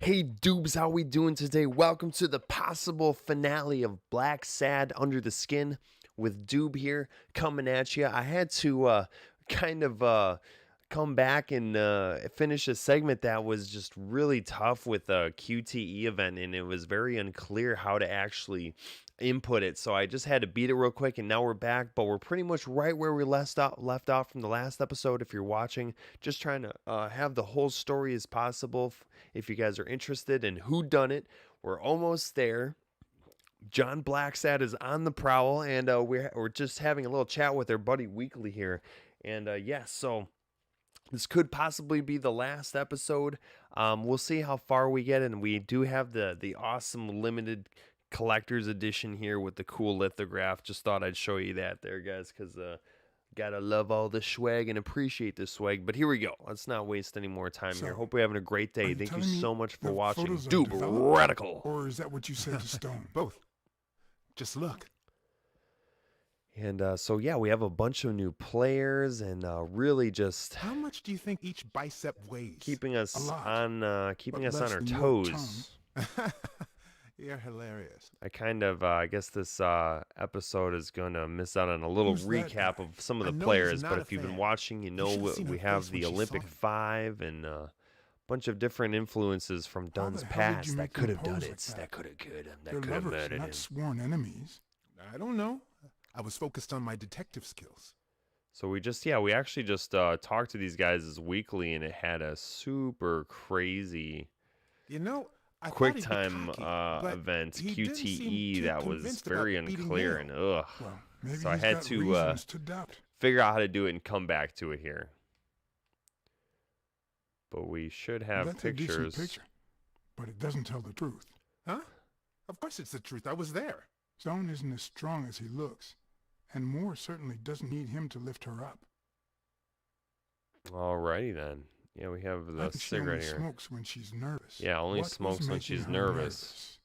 Hey Doobs, how we doing today? Welcome to the possible finale of Blacksad Under the Skin with Doob here coming at you. I had to kind of come back and finish a segment that was just really tough with a QTE event, and it was very unclear how to actually input it. So I just had to beat it real quick, and now we're back. But we're pretty much right where we left off from the last episode. If you're watching, just trying to have the whole story as possible. If you guys are interested in who done it, we're almost there. John Blacksad is on the prowl, and we're just having a little chat with our buddy Weekly here. And so this could possibly be the last episode. We'll see how far we get, and we do have the awesome limited collector's edition here with the cool lithograph. Just thought I'd show you that there, guys, because gotta love all the swag and appreciate the swag. But here we go. Let's not waste any more time here. Hope we're having a great day. Thank you so much for watching. Doob, radical. Or is that what you said to Stone? Both. Just look. And so yeah, we have a bunch of new players, and really just how much do you think each bicep weighs? Keeping us on our toes. You're hilarious. I kind of I guess this episode is gonna miss out on a little recap of some of the players, but if you've been watching, you know we have the Olympic 5 and a bunch of different influences from Dunn's past that could have done it. That could have murdered him. Not sworn enemies. I don't know. I was focused on my detective skills. So we actually just talked to these guys as Weekly, and it had a super crazy, quick time event QTE that was very unclear and ugh. Well, so I had to figure out how to do it and come back to it here. But we should have That's pictures. A decent picture, but it doesn't tell the truth. Huh? Of course it's the truth. I was there. Stone isn't as strong as he looks, and Moore certainly doesn't need him to lift her up. Alrighty then. Yeah, we have the cigarette here. She only smokes when she's nervous. Yeah, only smokes when she's nervous.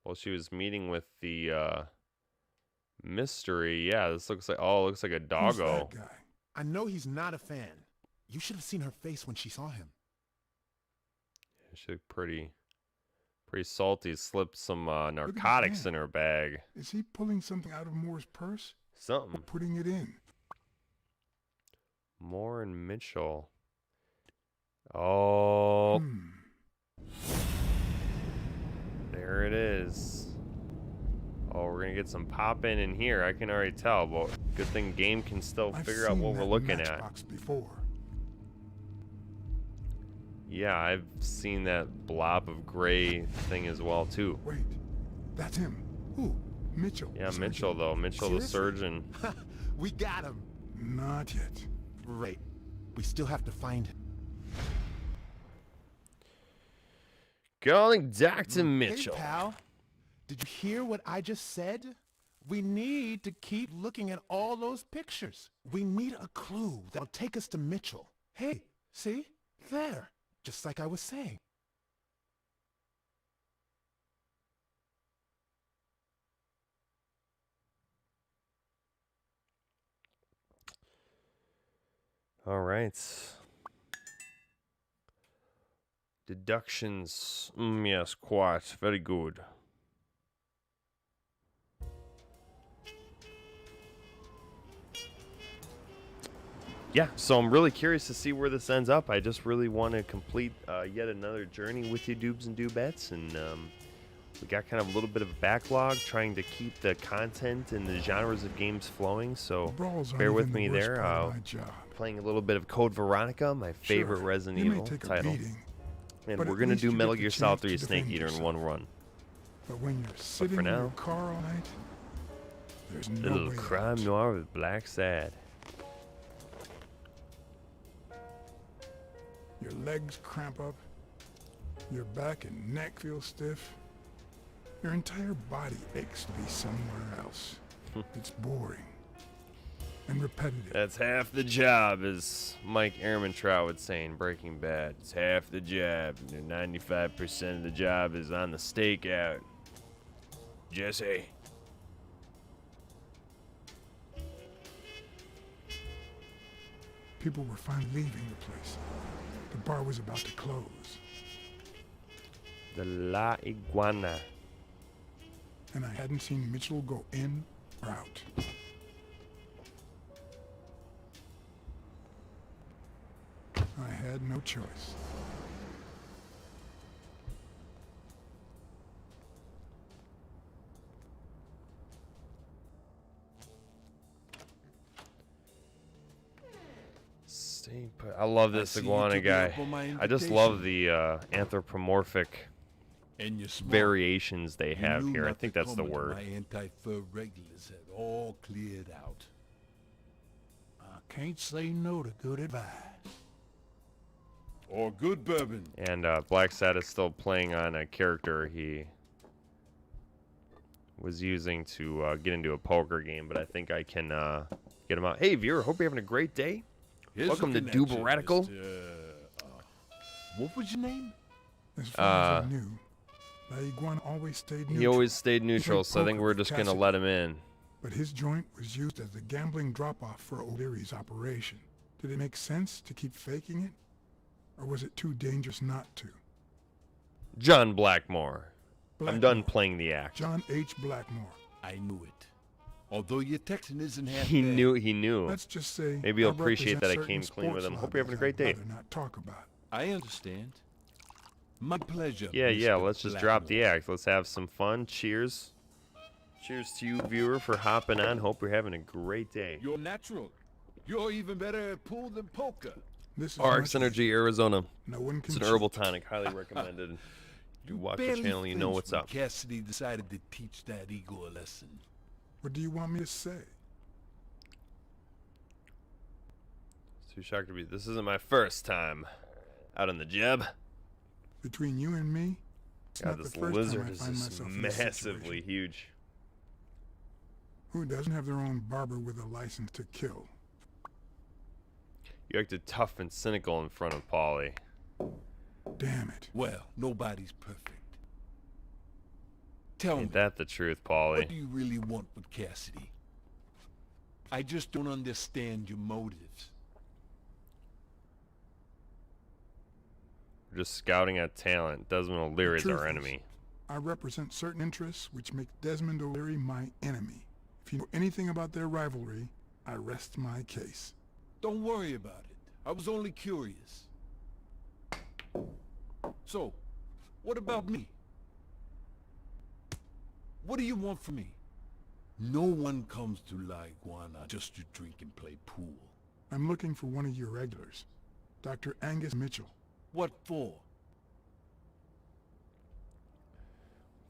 Well, she was meeting with the mystery. Yeah, this looks like looks like a doggo. Who's that guy? I know he's not a fan. You should have seen her face when she saw him. Yeah, she looked pretty salty. Slipped some narcotics in her bag. Is he pulling something out of Moore's purse? Something. Or putting it in? Moore and Mitchell. Oh. There it is. Oh, we're going to get some pop in here. I can already tell, but good thing game can still figure out what we're looking at. Before. Yeah, I've seen that blob of gray thing as well, too. Wait, that's him. Who? Mitchell. Yeah, Mitchell, though. Mitchell the surgeon. We got him. Not yet. Right. We still have to find him. Calling Dr. Mitchell. Hey, pal. Did you hear what I just said? We need to keep looking at all those pictures. We need a clue that'll take us to Mitchell. Hey, see? There. Just like I was saying. All right. Deductions. Yes, quite. Very good. Yeah, so I'm really curious to see where this ends up. I just really want to complete yet another journey with you, Doobs and Doobettes, and we got kind of a little bit of a backlog trying to keep the content and the genres of games flowing, so bear with me there. Playing a little bit of Code Veronica, my favorite Resident Evil title. And we're going to do Metal Gear Solid 3 Snake Eater in one run. But when you're sitting in your car all night, there's no little crime noir with Blacksad. Your legs cramp up, your back and neck feel stiff, your entire body aches to be somewhere else. It's boring and repetitive. That's half the job, as Mike Ehrmantraut would say in Breaking Bad. It's half the job. 95% of the job is on the stakeout. Jesse. People were finally leaving the place. The bar was about to close. De la iguana. And I hadn't seen Mitchell go in or out. I had no choice. Stay put. I love this iguana guy. I just love the anthropomorphic variations they have here. I think that's the word. My anti-fur regulars had all cleared out. I can't say no to good advice. Or good bourbon. And Blacksad is still playing on a character he was using to get into a poker game, but I think I can get him out. Hey, viewer, hope you're having a great day. Welcome to Doob Radical. What was your name? As far as I knew, the iguana always stayed neutral. He always stayed neutral, like so I think poker we're with just going to Cassidy. let him in. But his joint was used as a gambling drop-off for O'Leary's operation. Did it make sense to keep faking it? Or was it too dangerous not to? John Blackmore. I'm Blackmore. done playing the act. John H. Blackmore. I knew it. Although your Texan isn't half He bad. knew. Let's just say Maybe you'll I appreciate that I represent came certain clean with sports him. Hope you're having a lobbies great day. I'd rather not talk about. I understand. My pleasure. Yeah, Mr. let's just drop the Blackmore. act. Let's have some fun. Cheers. Cheers to you, viewer, for hopping on. Hope you're having a great day. You're natural. You're even better at pool than poker. This is RX much Energy, Arizona. no one can It's an cheat. herbal tonic. Highly recommended. If you watch the Barely channel, you know flinched what's when up. Cassidy decided to teach that ego a lesson. What do you want me to say? Too shocked to be. This isn't my first time out on the job. Between you and me, it's God, not this the first lizard time I is find just myself in this massively situation. huge. Who doesn't have their own barber with a license to kill? You acted tough and cynical in front of Polly. Damn it. Well, nobody's perfect. Tell me, Ain't that the truth, what Polly? do you really want with Cassidy? I just don't understand your motives. We're just scouting out talent. Desmond O'Leary is truth our is, enemy. I represent certain interests which make Desmond O'Leary my enemy. If you know anything about their rivalry, I rest my case. Don't worry about it. I was only curious. So, what about me? What do you want from me? No one comes to La Iguana just to drink and play pool. I'm looking for one of your regulars, Dr. Angus Mitchell. What for?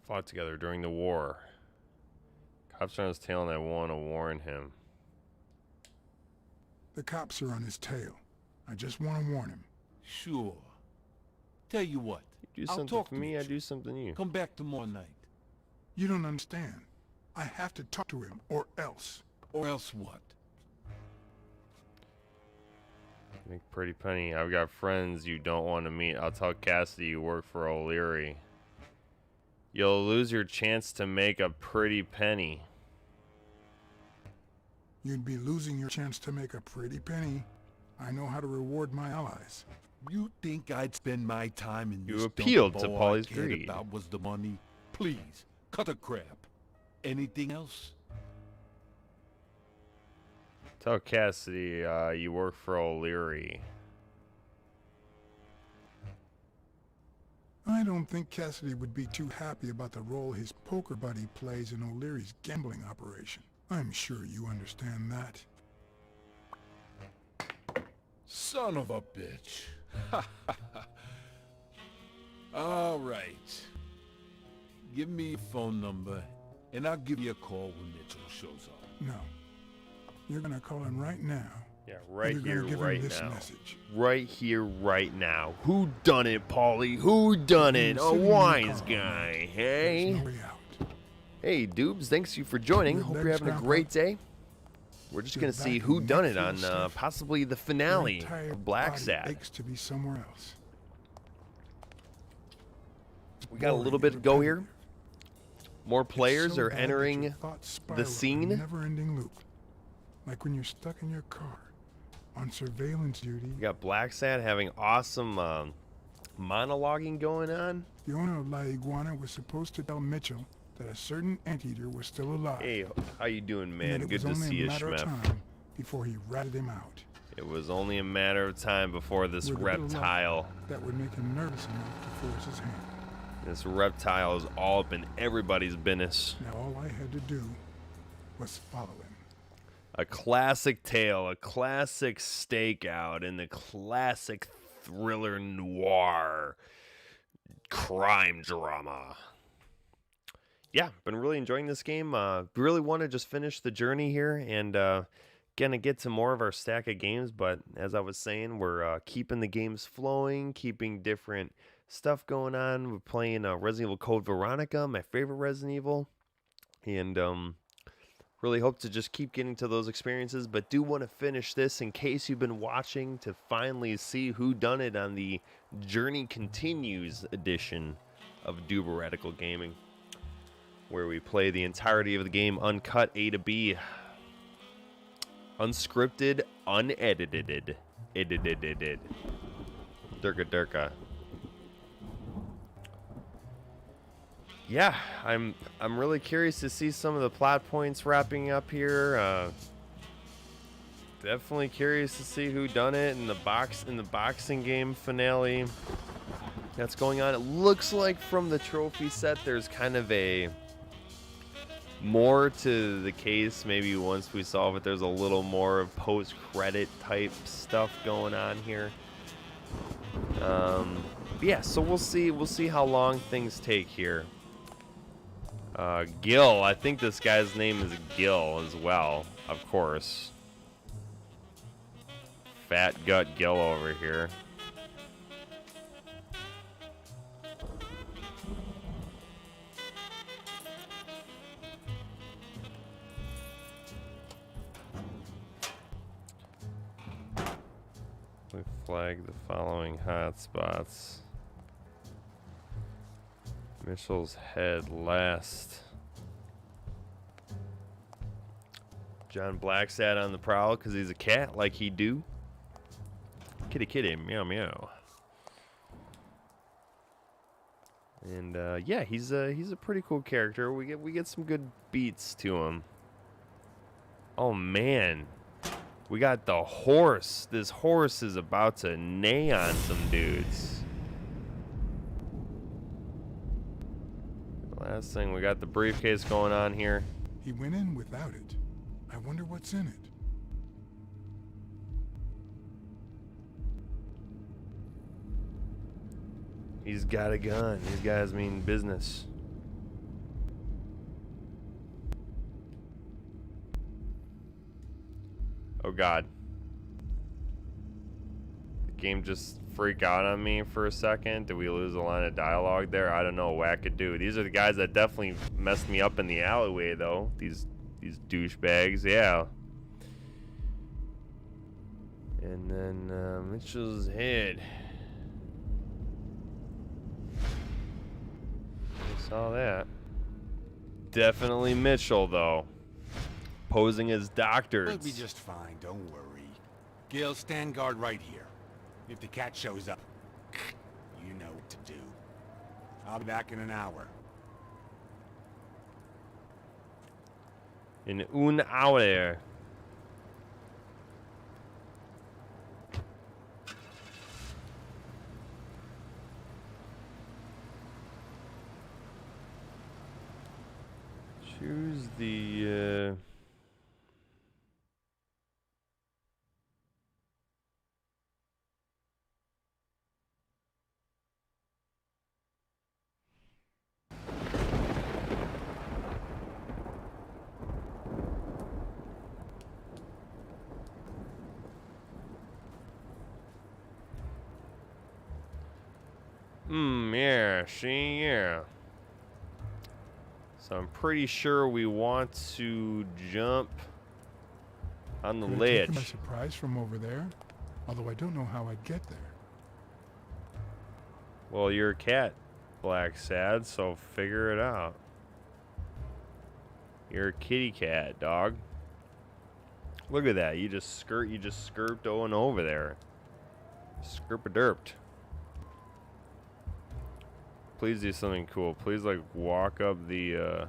Fought together during the war. Cops are on his tail and I want to warn him. The cops are on his tail. I just want to warn him. Sure. Tell you what, You do I'll something talk for to me, I Mitchell. do something to you. Come back tomorrow night. You don't understand. I have to talk to him, or else. Or else what? Make pretty penny. I've got friends you don't want to meet. I'll tell Cassidy you work for O'Leary. You'll lose your chance to make a pretty penny. You'd be losing your chance to make a pretty penny. I know how to reward my allies. You think I'd spend my time in You this dump appealed if to all Polly's I cared greed. about was the money? Please, cut the crap. Anything else? Tell Cassidy you work for O'Leary. I don't think Cassidy would be too happy about the role his poker buddy plays in O'Leary's gambling operation. I'm sure you understand that. Son of a bitch. All right. Give me your phone number, and I'll give you a call when Mitchell shows up. No. You're gonna call him right now. Yeah, right You're here, gonna give right him this now. message. Right here, right now. Who done it, Paulie? Who done it? A Sitting in the wise car. guy, There's hey? no way out. Hey, Doobs, thanks you for joining. Your Hope you're legs, having a Grandpa. great day. We're just Your going to see back who and done neck it on feels stiff. possibly the Your finale entire of body Blacksad. aches to be somewhere else. We got a little Boring bit to and go repetitive. here. More players It's so are bad that entering your thoughts spiral in a scene. never-ending loop. Like when you're stuck in your car on surveillance duty. We got Blacksad having awesome monologuing going on. The owner of La Iguana was supposed to tell Mitchell that a certain anteater was still alive. Hey, how you doing, and man? that it Good was to only see a you, matter of Schmeff. time before he ratted him out. It was only a matter of time before this With a bit of luck, reptile. that would make him nervous enough to force his hand. This reptile is all up in everybody's business. Now all I had to do was follow him. A classic tale, a classic stakeout, and the classic thriller noir crime drama. Yeah, been really enjoying this game. Really want to just finish the journey here and gonna get to more of our stack of games. But as I was saying, we're keeping the games flowing, keeping different stuff going on. We're playing Resident Evil Code Veronica, my favorite Resident Evil, and really hope to just keep getting to those experiences. But do want to finish this in case you've been watching to finally see who done it on the Journey Continues edition of Doob Radical Gaming, where we play the entirety of the game uncut A to B, unscripted, unedited, edited. Durka. Yeah, I'm really curious to see some of the plot points wrapping up here. Definitely curious to see who done it in the boxing game finale that's going on. It looks like from the trophy set there's kind of a more to the case. Maybe once we solve it, there's a little more of post-credit type stuff going on here. Yeah, so we'll see how long things take here. Gil, I think this guy's name is Gil as well, of course. Fat gut Gil over here. We flag the following hotspots. Mitchell's head last. John Blacksad on the prowl because he's a cat like he do. Kitty, meow meow. And yeah, he's a pretty cool character. We get some good beats to him. Oh man, we got the horse. This horse is about to neigh on some dudes. Last thing, we got the briefcase going on here. He went in without it. I wonder what's in it. He's got a gun. These guys mean business. Oh God. The game just freaked out on me for a second. Did we lose a line of dialogue there? I don't know. Wackadoo. These are the guys that definitely messed me up in the alleyway though. These douchebags. Yeah. And then Mitchell's head. I saw that. Definitely Mitchell though. Posing as doctors. We'll be just fine, don't worry. Gil, stand guard right here. If the cat shows up, you know what to do. I'll be back in an hour. In un hour. Choose the yeah. So I'm pretty sure we want to jump on the Could I take him by ledge. surprise from over there? Although I don't know how I'd get there. Well, you're a cat, Blacksad, so figure it out. You're a kitty cat, dog. Look at that. You just skirped on over there. Skirp-a-derped. Please do something cool. Please, like, walk up the,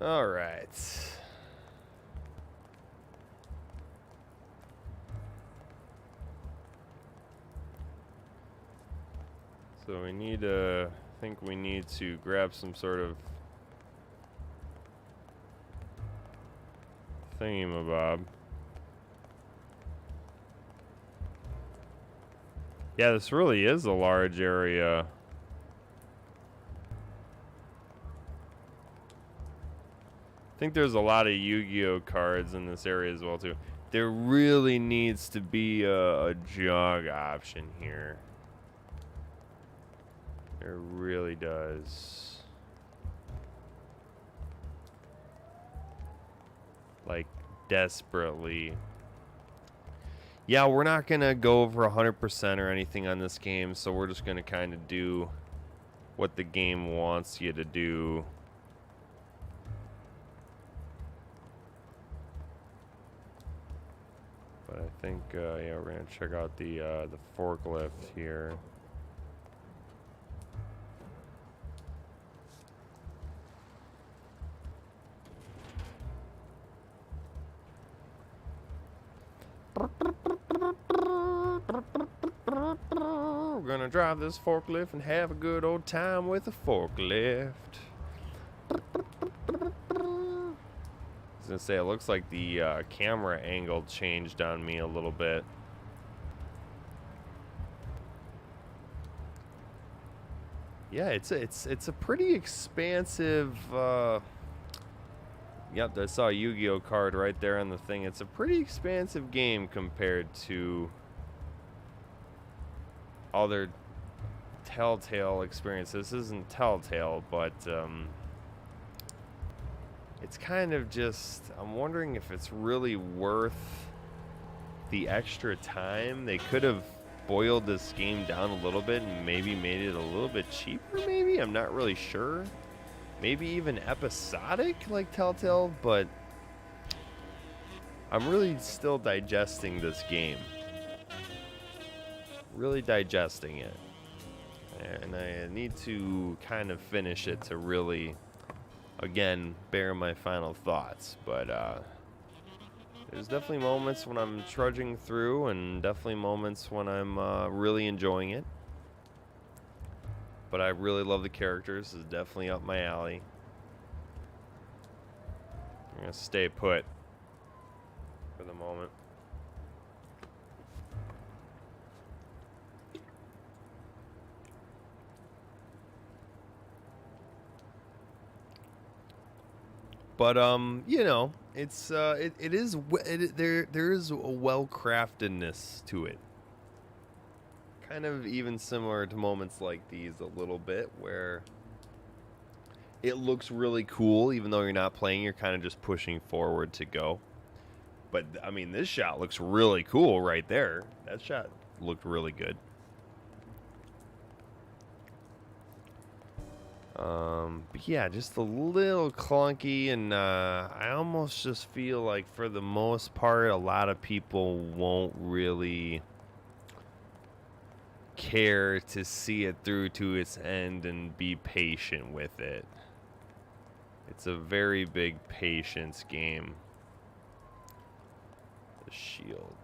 Alright. So we need I think we need to grab some sort of thingamabob. Yeah, this really is a large area. I think there's a lot of Yu-Gi-Oh cards in this area as well too. There really needs to be a jog option here. There really does. Like, desperately. Yeah, we're not gonna go over 100% or anything on this game, so we're just gonna kind of do what the game wants you to do. But I think, yeah, we're gonna check out the forklift here. We're gonna drive this forklift and have a good old time with the forklift. I was gonna say, it looks like the camera angle changed on me a little bit. Yeah, it's a pretty expansive. Yep, I saw a Yu-Gi-Oh card right there on the thing. It's a pretty expansive game compared to other Telltale experiences. This isn't Telltale, but it's kind of just, I'm wondering if it's really worth the extra time. They could have boiled this game down a little bit and maybe made it a little bit cheaper, maybe? I'm not really sure. Maybe even episodic like Telltale, but I'm really still digesting this game. Really digesting it. And I need to kind of finish it to really, again, bear my final thoughts. But there's definitely moments when I'm trudging through and definitely moments when I'm really enjoying it. But I really love the characters. It's definitely up my alley. I'm going to stay put for the moment. But you know, it's there is a well-craftedness to it. Kind of even similar to moments like these a little bit, where it looks really cool even though you're not playing, you're kind of just pushing forward to go. But I mean, this shot looks really cool right there. That shot looked really good. But yeah, just a little clunky, and I almost just feel like for the most part, a lot of people won't really care to see it through to its end and be patient with it. It's a very big patience game. The shield.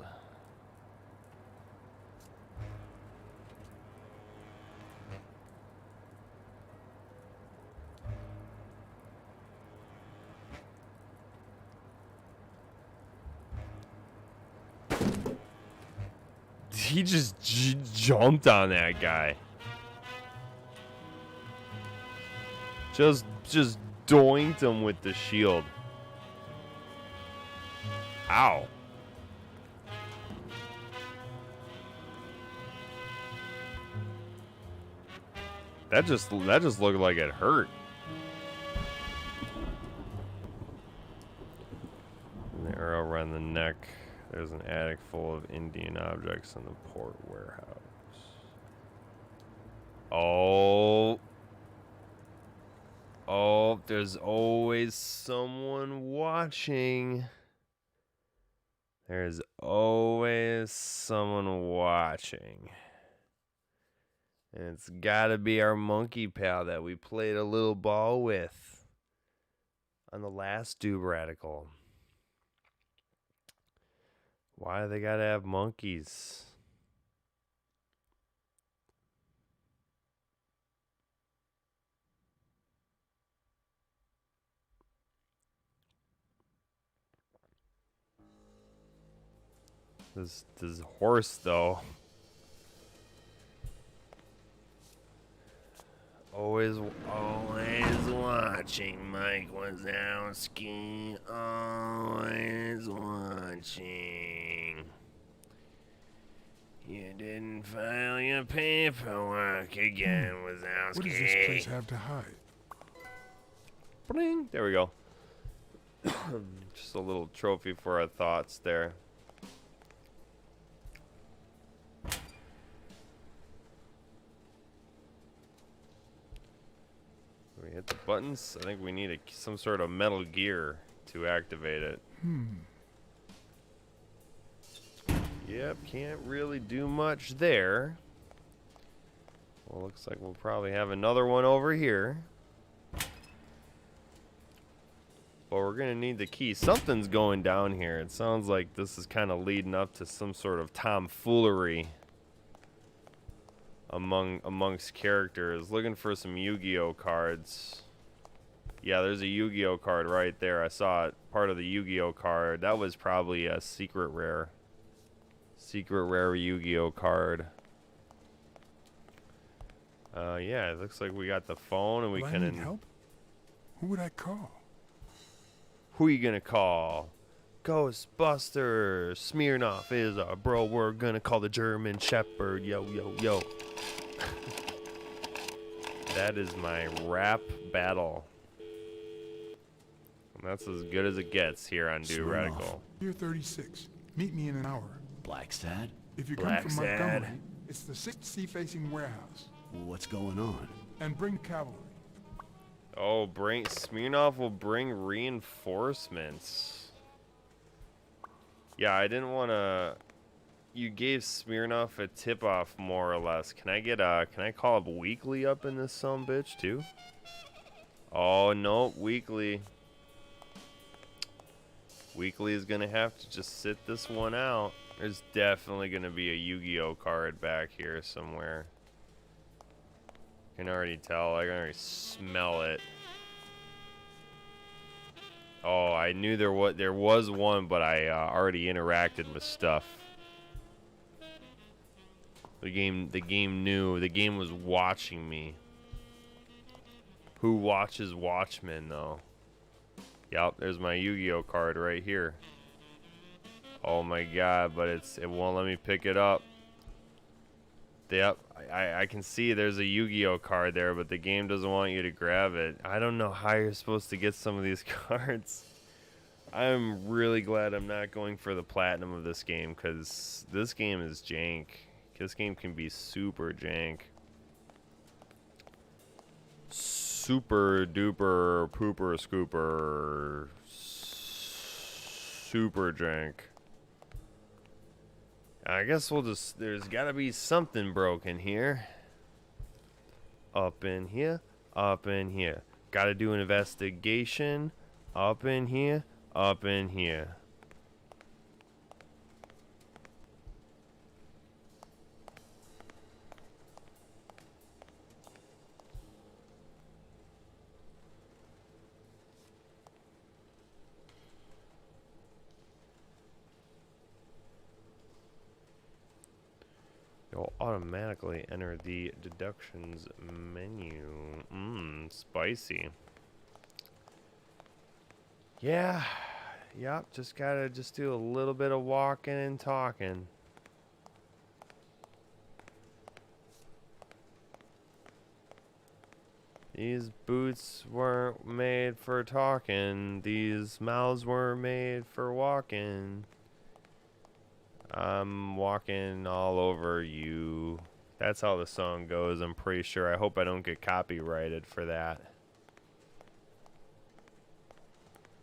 He just jumped on that guy. Just doinked him with the shield. Ow. That just looked like it hurt. An arrow around the neck. There's an attic full of Indian objects in the port warehouse. Oh. Oh, there's always someone watching. There's always someone watching. And it's gotta be our monkey pal that we played a little ball with on the last Doob Radical. Why do they gotta have monkeys? This horse though. Always watching, Mike Wazowski. Always watching. You didn't file your paperwork again, Wazowski. What does this place have to hide? Bling. There we go. Just a little trophy for our thoughts there. We hit the buttons. I think we need some sort of metal gear to activate it. Yep, can't really do much there. Well, looks like we'll probably have another one over here. But we're gonna need the key. Something's going down here. It sounds like this is kind of leading up to some sort of tomfoolery amongst characters. Looking for some Yu-Gi-Oh cards. Yeah, there's a Yu-Gi-Oh card right there. I saw it. Part of the Yu-Gi-Oh card. That was probably a secret rare. Secret rare Yu-Gi-Oh card. Yeah, it looks like we got the phone and we Well, can... I need help? Who would I call? Who you gonna call? Ghostbusters. Smirnoff is our bro. We're gonna call the German Shepherd. Yo, yo, yo. That is my rap battle. And that's as good as it gets here on Do Radical. Pier 36. Meet me in an hour. Blacksad? If you come from Blacksad. Montgomery, it's the 6th sea-facing warehouse. What's going on? And bring cavalry. Oh, Smirnoff will bring reinforcements. Yeah, I didn't want to... You gave Smirnoff a tip-off, more or less. Can I call up Weekly up in this sumbitch, too? Oh, no, Weekly. Weekly is going to have to just sit this one out. There's definitely going to be a Yu-Gi-Oh card back here somewhere. I can already tell. I can already smell it. Oh, I knew there was one, but I already interacted with stuff. The game knew. The game was watching me. Who watches Watchmen, though? Yep, there's my Yu-Gi-Oh card right here. Oh my god, but it won't let me pick it up. Yep, I can see there's a Yu-Gi-Oh card there, but the game doesn't want you to grab it. I don't know how you're supposed to get some of these cards. I'm really glad I'm not going for the platinum of this game, because this game is jank. This game can be super jank. Super duper pooper scooper. Super jank. I guess there's gotta be something broken here. Up in here, up in here. Gotta do an investigation. Up in here, up in here. You'll automatically enter the deductions menu. Spicy. Yeah. Yep, just gotta do a little bit of walking and talking. These boots weren't made for talking. These mouths were made for walking. I'm walking all over you. That's how the song goes, I'm pretty sure. I hope I don't get copyrighted for that.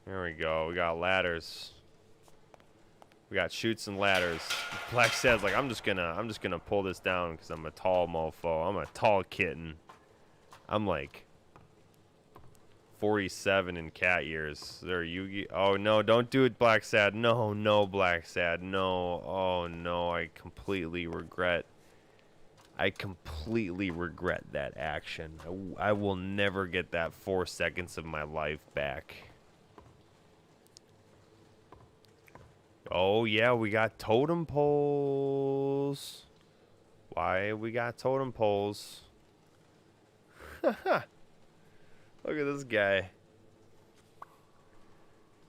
There we go. We got ladders. We got chutes and ladders. Blacksad's like, I'm just gonna pull this down because I'm a tall mofo. I'm a tall kitten. I'm like 47 in cat years. There, Yugi. Oh no, don't do it, Blacksad. No, no, Blacksad. No. Oh no, I completely regret that action. I will never get that 4 seconds of my life back. Oh yeah, we got totem poles. Why we got totem poles? Look at this guy.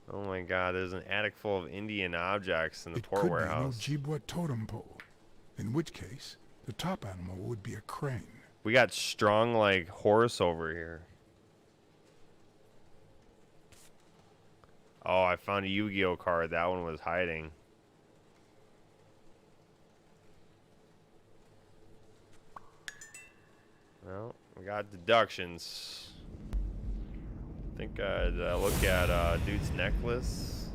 Oh my god, there's an attic full of Indian objects in the port warehouse. It could be an Ojibwa totem pole, in which case the top animal would be a crane. We got strong like horse over here. Oh, I found a Yu-Gi-Oh card. That one was hiding. Well, we got deductions. I think I'd look at dude's necklace.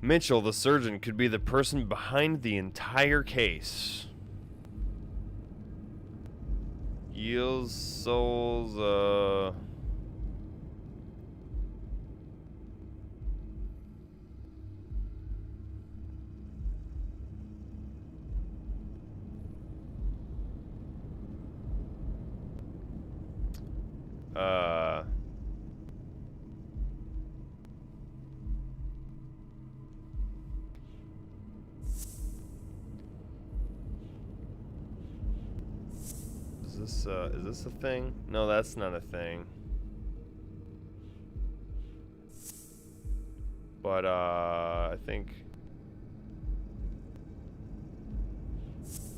Mitchell, the surgeon, could be the person behind the entire case. Yields souls, is this a thing? No, that's not a thing. But, I think...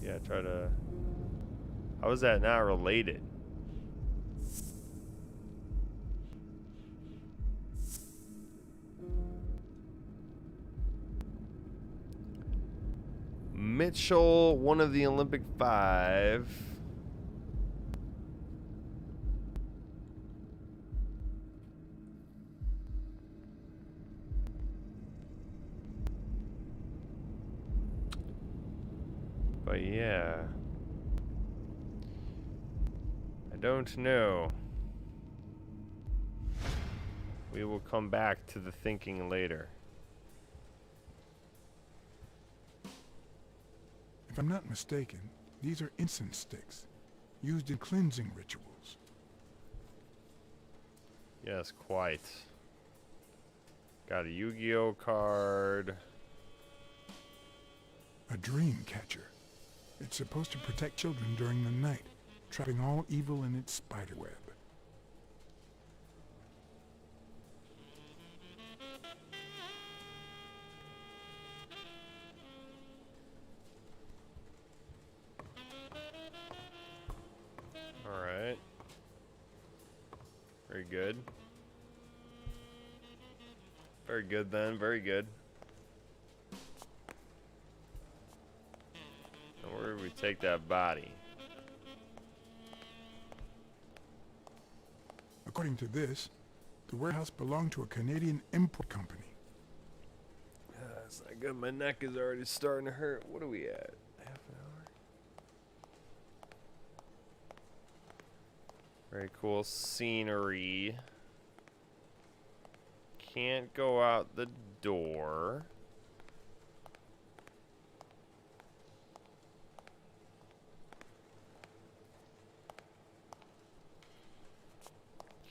Yeah, try to... How is that not related? Mitchell, one of the Olympic 5. But yeah, I don't know. We will come back to the thinking later. If I'm not mistaken, these are incense sticks, used in cleansing rituals. Yes, quite. Got a Yu-Gi-Oh card. A dream catcher. It's supposed to protect children during the night, trapping all evil in its spiderweb. Alright. Very good. Very good then, very good. Now where do we take that body? According to this, the warehouse belonged to a Canadian import company. That's not good. My neck is already starting to hurt. What are we at? Half an hour? Very cool scenery. Can't go out the door.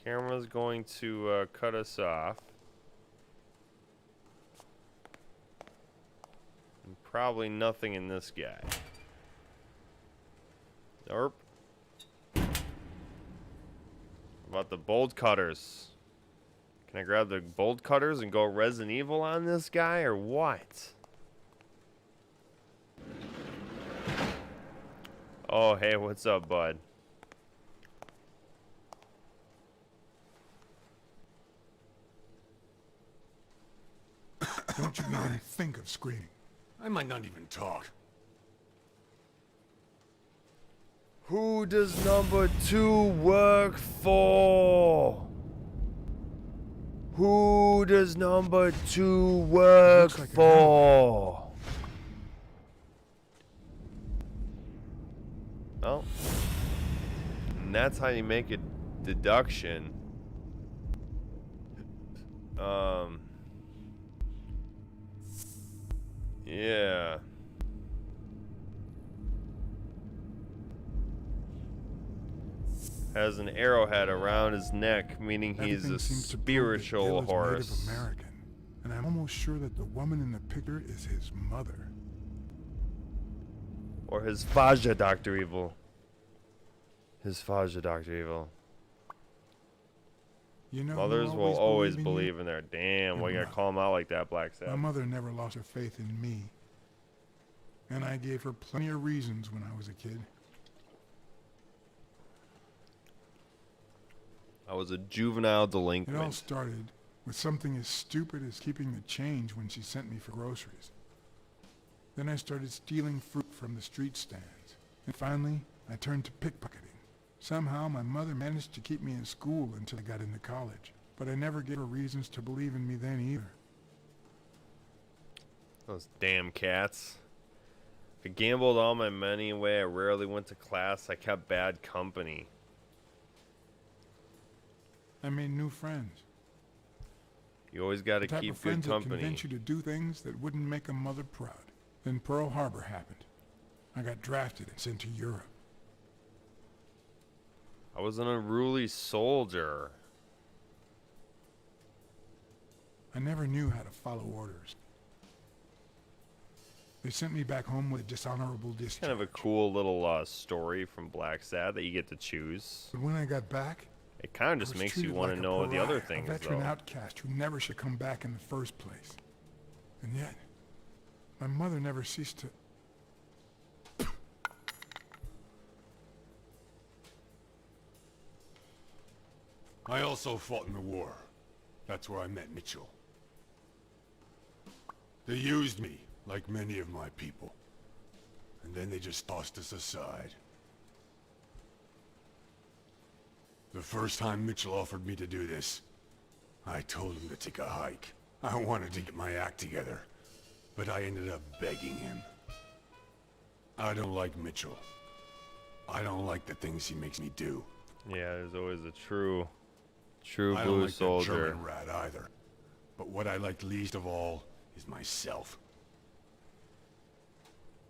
Camera's going to cut us off. And probably nothing in this guy. Nope. About the bolt cutters. Can I grab the bolt cutters and go Resident Evil on this guy or what? Oh, hey, what's up, bud? Don't you even think of screaming. I might not even talk. Who does number 2 work for? Who does number 2 work Looks like an for? Oh. And that's how you make a deduction. Yeah. Has an arrowhead around his neck, meaning he's Everything a seems to prove that spiritual Gil is horse. Native American, and I'm almost sure that the woman in the picture is his mother. Or his Faja Dr. Evil. His Faja Dr. Evil. You know, Mothers who will always in you? believe in their damn. Why you Your gotta call him out like that, Blacksad? My mother never lost her faith in me, and I gave her plenty of reasons when I was a kid. I was a juvenile It all delinquent. started with something as stupid as keeping the change when she sent me for groceries. Then I started stealing fruit from the street stands, and finally I turned to pickpocketing. Somehow my mother managed to keep me in school until I got into college, but I never gave her reasons to believe in me then either. Those damn cats. I gambled all my money away. I rarely went to class. I kept bad company. I made new friends. You always gotta The type keep of good friends that company. convince you to do things that wouldn't make a mother proud. Then Pearl Harbor happened. I got drafted and sent to Europe. I was an unruly soldier. I never knew how to follow orders. They sent me back home with a dishonorable discharge. Kind of a cool little story from Blacksad that you get to choose. But when I got back, It kind of I just was makes you treated want like to a know the other pariah, things, a veteran though. outcast who never should come back in the first place. And yet, my mother never ceased to... I also fought in the war. That's where I met Mitchell. They used me, like many of my people. And then they just tossed us aside. The first time Mitchell offered me to do this, I told him to take a hike. I wanted to get my act together, but I ended up begging him. I don't like Mitchell. I don't like the things he makes me do. Yeah, there's always a true I don't blue like that soldier. German rat either. But what I like least of all is myself.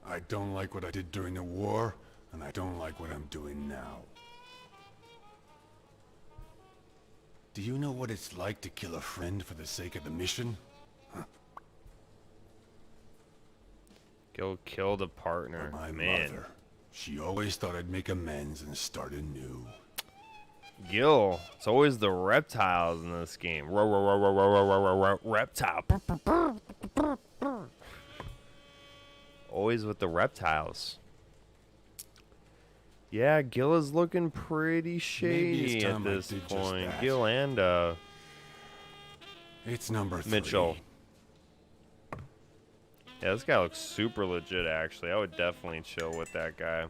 I don't like what I did during the war, and I don't like what I'm doing now. Do you know what it's like to kill a friend for the sake of the mission? Go kill the partner. My Man. mother. She always thought I'd make amends and start anew. Gil. It's always the reptiles in this game. Reptile. Always with the reptiles. Yeah, Gil is looking pretty Maybe shady it's at time I this did just point. that. Gil and It's number 3. Mitchell. Yeah, this guy looks super legit, actually. I would definitely chill with that guy.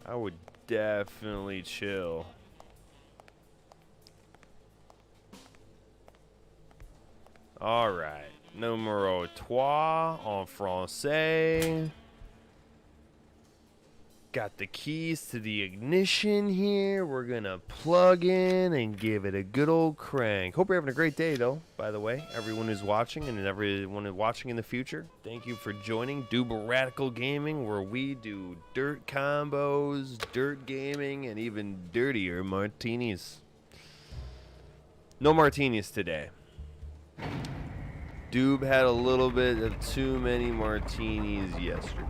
I would definitely chill. Alright. Numéro 3 en français. Got the keys to the ignition here. We're gonna plug in and give it a good old crank. Hope you're having a great day, though, by the way. Everyone who's watching and everyone who's watching in the future, thank you for joining Doob Radical Gaming, where we do dirt combos, dirt gaming, and even dirtier martinis. No martinis today. Doob had a little bit of too many martinis yesterday.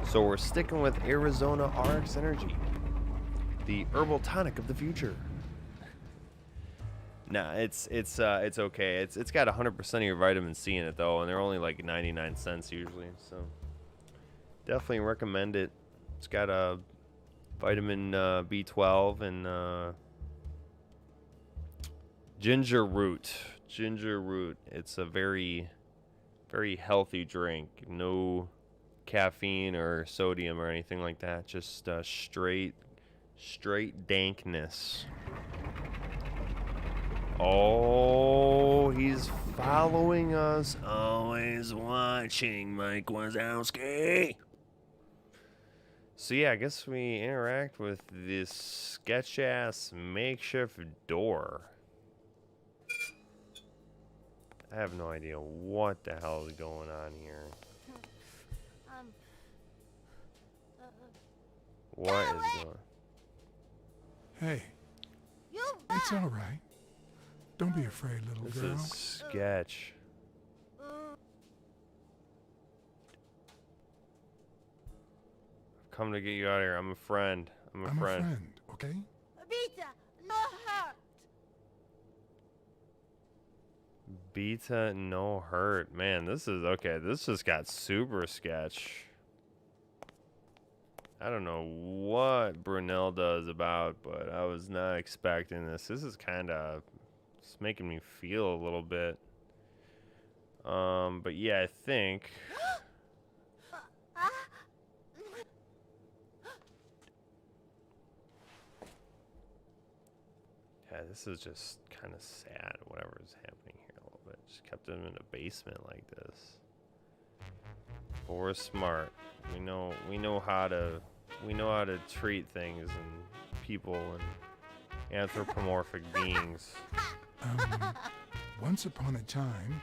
So we're sticking with Arizona RX Energy, the herbal tonic of the future. Nah, it's okay. It's got 100% of your vitamin C in it though, and they're only like 99 cents usually. So definitely recommend it. It's got a vitamin B12 and ginger root. Ginger root. It's a very, very healthy drink. No caffeine or sodium or anything like that. Just straight dankness. Oh, he's following us. Always watching, Mike Wazowski. So yeah, I guess we interact with this sketch-ass makeshift door. I have no idea what the hell is going on here. What is going? Hey, it's all right. Don't be afraid, little This girl. is sketch. I've come to get you out of here. I'm a friend. I'm a friend. Okay? Beta, no hurt. Beta, no hurt. Man, this is okay. This just got super sketch. I don't know what Brunel does about, but I was not expecting this. This is kind of, it's making me feel a little bit. But yeah, I think. Yeah, this is just kind of sad. Whatever is happening here a little bit. Just kept him in a basement like this. But we're smart. We know how to treat things and people and anthropomorphic beings. Once upon a time,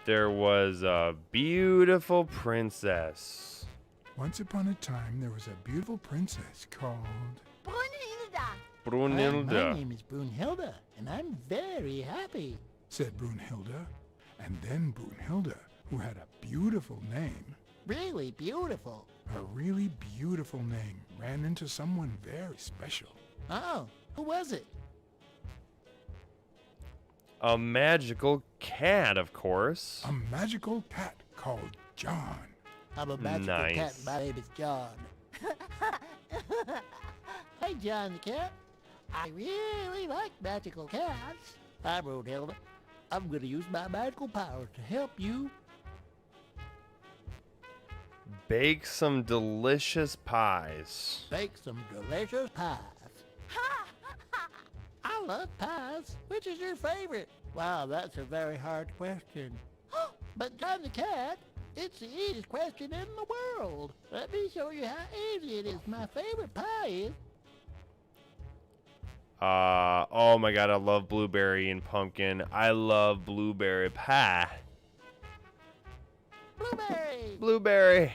There was a beautiful princess. once upon a time, there was a beautiful princess called... Brunhilda. My Brunilda. name is Brunhilde, and I'm very happy. said Brunhilde. And then Brunhilde, who had a beautiful name, Really beautiful. a really beautiful name, ran into someone very special. Oh, who was it? A magical cat, of course. A magical cat called John. I'm a magical cat. Nice. My name is John. Hi, John the cat. I really like magical cats. I'm Brunhilde. I'm going to use my magical power to help you. Bake some delicious pies. Bake some delicious pies. I love pies. Which is your favorite? Wow, that's a very hard question. But John the cat, it's the easiest question in the world. Let me show you how easy it is. My favorite pie is Oh my god, I love blueberry and pumpkin. I love blueberry pie. blueberry. Blueberry.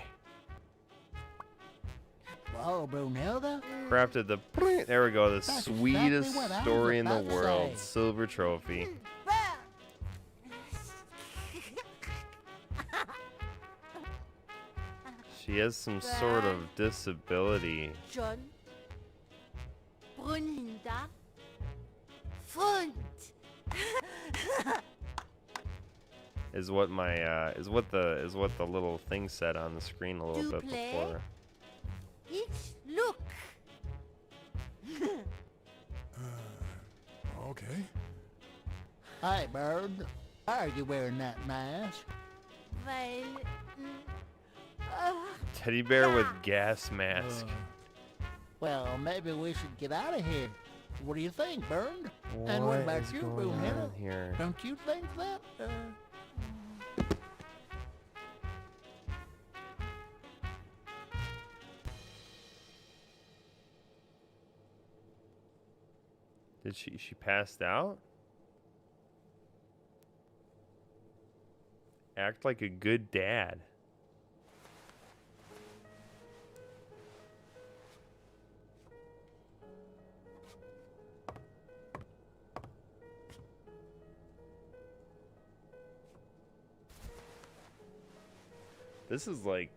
Whoa, Brunhilde. Crafted the. There we go. The That's sweetest exactly what I was story in the about to world. say. Silver trophy. She has some sort of disability. John. Brunhilda. Fund. Is what my is what the little thing said on the screen a little Do bit play? before. It's look. Okay. Hi, bird. Why are you wearing that mask? Weil. Teddy bear with gas mask. Well, maybe we should get out of here. What do you think, Bird? And what about is you, going Brunhilde? on here? Don't you think that? Did she passed out? Act like a good dad. This is like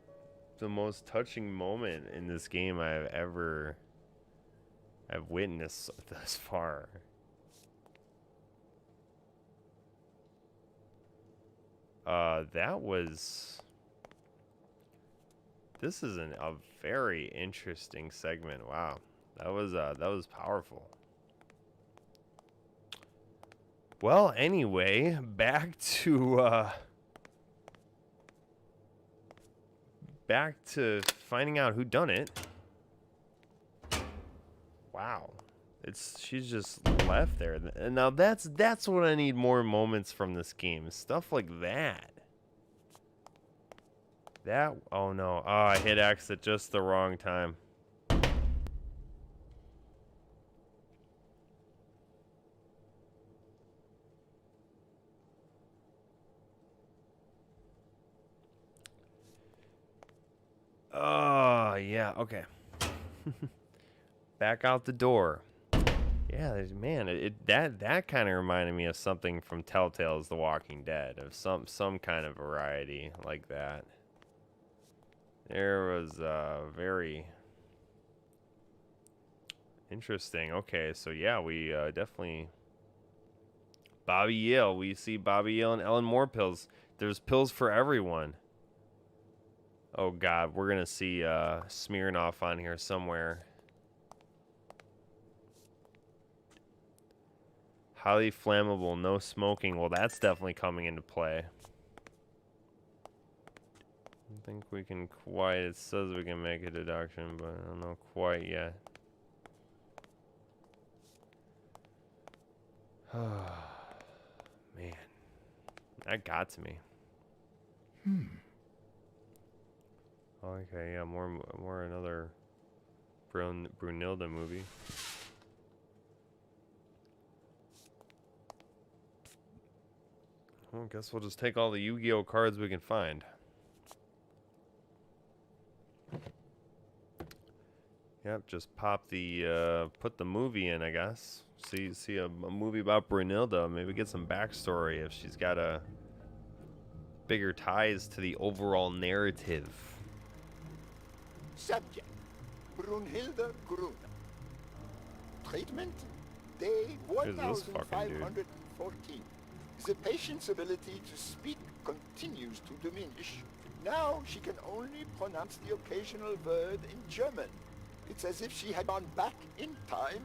the most touching moment in this game I've witnessed thus far. This is a very interesting segment. Wow. That was powerful. Well, anyway, back to finding out who done it. Wow. she's just left there. And now that's what I need more moments from this game. Stuff like that. Oh no. Oh, I hit X at just the wrong time. Oh, yeah, okay. Back out the door. Yeah, man, that kind of reminded me of something from Telltale's The Walking Dead, of some kind of variety like that. There was very interesting. Okay, so yeah, we definitely Bobby Yale. We see Bobby Yale and Ellen Moore pills. There's pills for everyone. Oh God, we're gonna see Smirnoff on here somewhere. Highly flammable, no smoking. Well, that's definitely coming into play. I think we can quite. It says we can make a deduction, but I don't know quite yet. Man, that got to me. Okay, yeah, more another Brunilda movie. Well, I guess we'll just take all the Yu-Gi-Oh cards we can find. Yep, just pop the put the movie in, I guess. See a movie about Brunilda. Maybe get some backstory if she's got a bigger ties to the overall narrative. Subject: Brunhilde Gruner. Treatment: Day Who's this fucking dude? 1514. The patient's ability to speak continues to diminish. Now she can only pronounce the occasional word in German. It's as if she had gone back in time,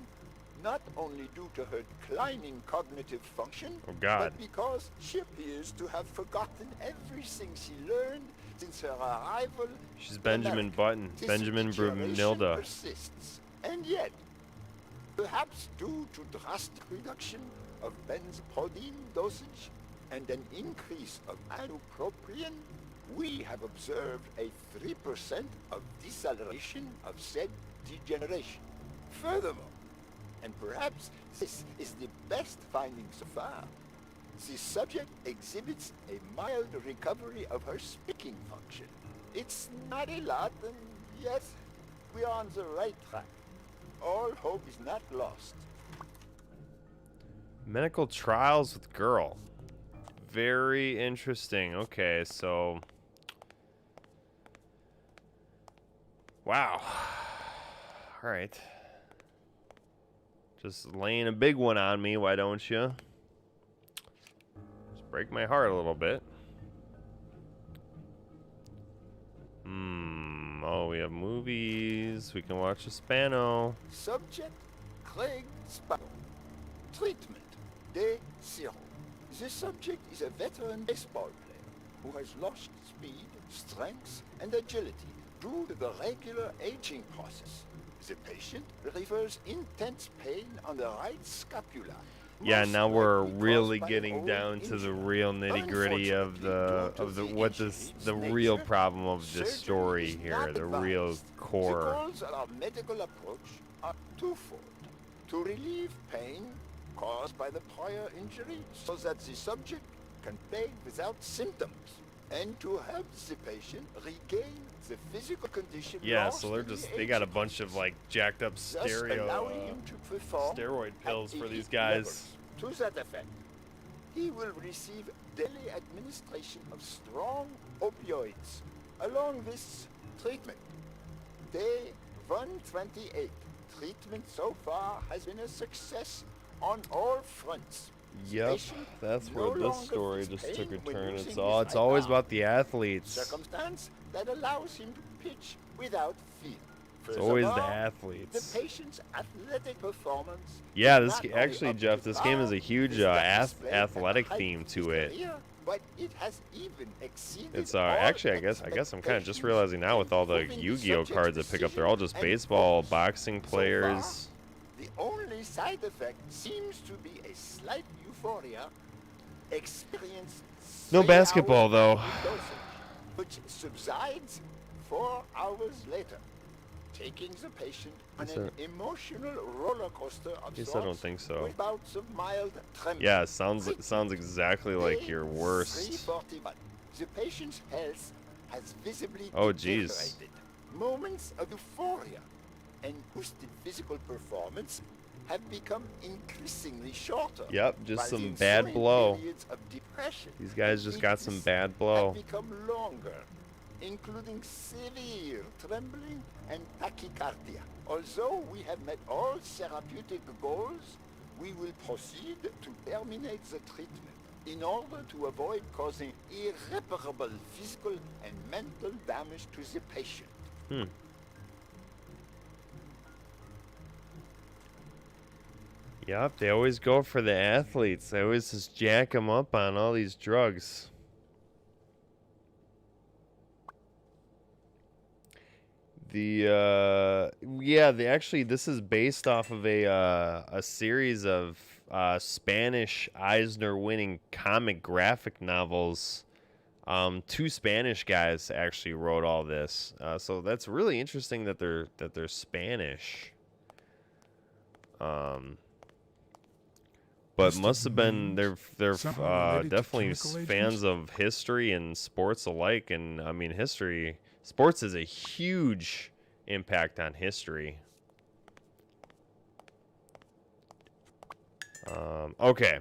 not only due to her declining cognitive function, Oh God. but because she appears to have forgotten everything she learned since her arrival. She's in Benjamin America. Button. This Benjamin degeneration Brunilda. persists, and yet, perhaps due to drastic reduction of benzodiazepine dosage and an increase of ibuprofen, we have observed a 3% of deceleration of said degeneration. Furthermore, and perhaps this is the best finding so far, the subject exhibits a mild recovery of her speaking function. It's not a lot, and yes, we are on the right track. All hope is not lost. Medical trials with girl. Very interesting. Okay, so wow. All right. Just laying a big one on me, why don't you? Just break my heart a little bit. Oh, we have movies. We can watch a Spano. Subject: Craig Sparrow. Treatment: Day 0. The subject is a veteran baseball player who has lost speed, strength, and agility due to the regular aging process. The patient refers intense pain on the right scapula. Yeah, most now we're likely really caused by getting old down to the injury. real nitty-gritty of the the real problem of the Surgery story is here, not the real advised. The core. goals of our medical approach are twofold: to relieve pain caused by the prior injury so that the subject can play without symptoms, and to help the patient regain the physical condition Yeah, lost so they're in the just they got a aging bunch of process, like jacked up thus allowing him to perform steroid at pills for elite these guys. levels. To that effect, he will receive daily administration of strong opioids along this treatment. Day 128. Treatment so far has been a success on all fronts. The Yep, patient that's no where this longer story feels just took pain a when turn. using It's his always right arm. about the athletes. Circumstance that allows him to pitch without fear. It's always the Furthermore, athletes. the patient's athletic performance. Yeah, is this not only actually, up to Jeff, the this game bar, has a huge is that displayed at the athletic height theme of his to it. career, but it has even exceeded It's all actually, I guess I'm kind of just realizing now with all the improving the Yu-Gi-Oh subject's cards I pick up, they're all just precision and baseball, focus. boxing So players. far, The only side effect seems to be a slight euphoria experienced No 3 basketball, hours though. after dosage, which subsides 4 hours later, taking the patient on Yes, an sir. emotional roller coaster of Yes, I sorts don't think so. with bouts of mild tremor. Yeah, it sounds exactly like Day your worst. 341. The patient's health has visibly Oh, jeez. deteriorated. Moments of euphoria and boosted physical performance have become increasingly shorter. Yep, just while some the bad ensuing blow. periods of depression These guys and just got some weakness bad blow. have become longer, including severe trembling and tachycardia. Although we have met all therapeutic goals, we will proceed to terminate the treatment in order to avoid causing irreparable physical and mental damage to the patient. Yep, they always go for the athletes. They always just jack them up on all these drugs. Actually this is based off of a series of Spanish Eisner winning comic graphic novels. 2 Spanish guys actually wrote all this. So that's really interesting that they're Spanish. But must have been they're somehow related to definitely chemical agents? fans of history and sports alike. And I mean, sports is a huge impact on history. Okay.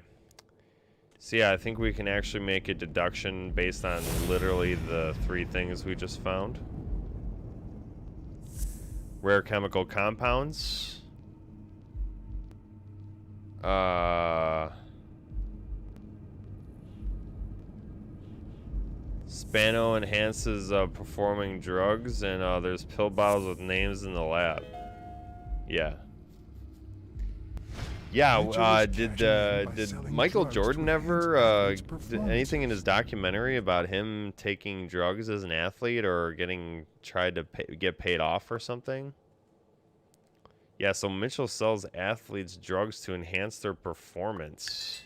So yeah, I think we can actually make a deduction based on literally the 3 things we just found. Rare chemical compounds. Spano enhances performing drugs, and there's pill bottles with names in the lab. Yeah. Yeah, Mitchell was did cashing in by did selling Michael drugs Jordan to enhance ever athletes' did anything in his performances. documentary about him taking drugs as an athlete or tried to get paid off or something? Yeah, so Mitchell sells athletes drugs to enhance their performance.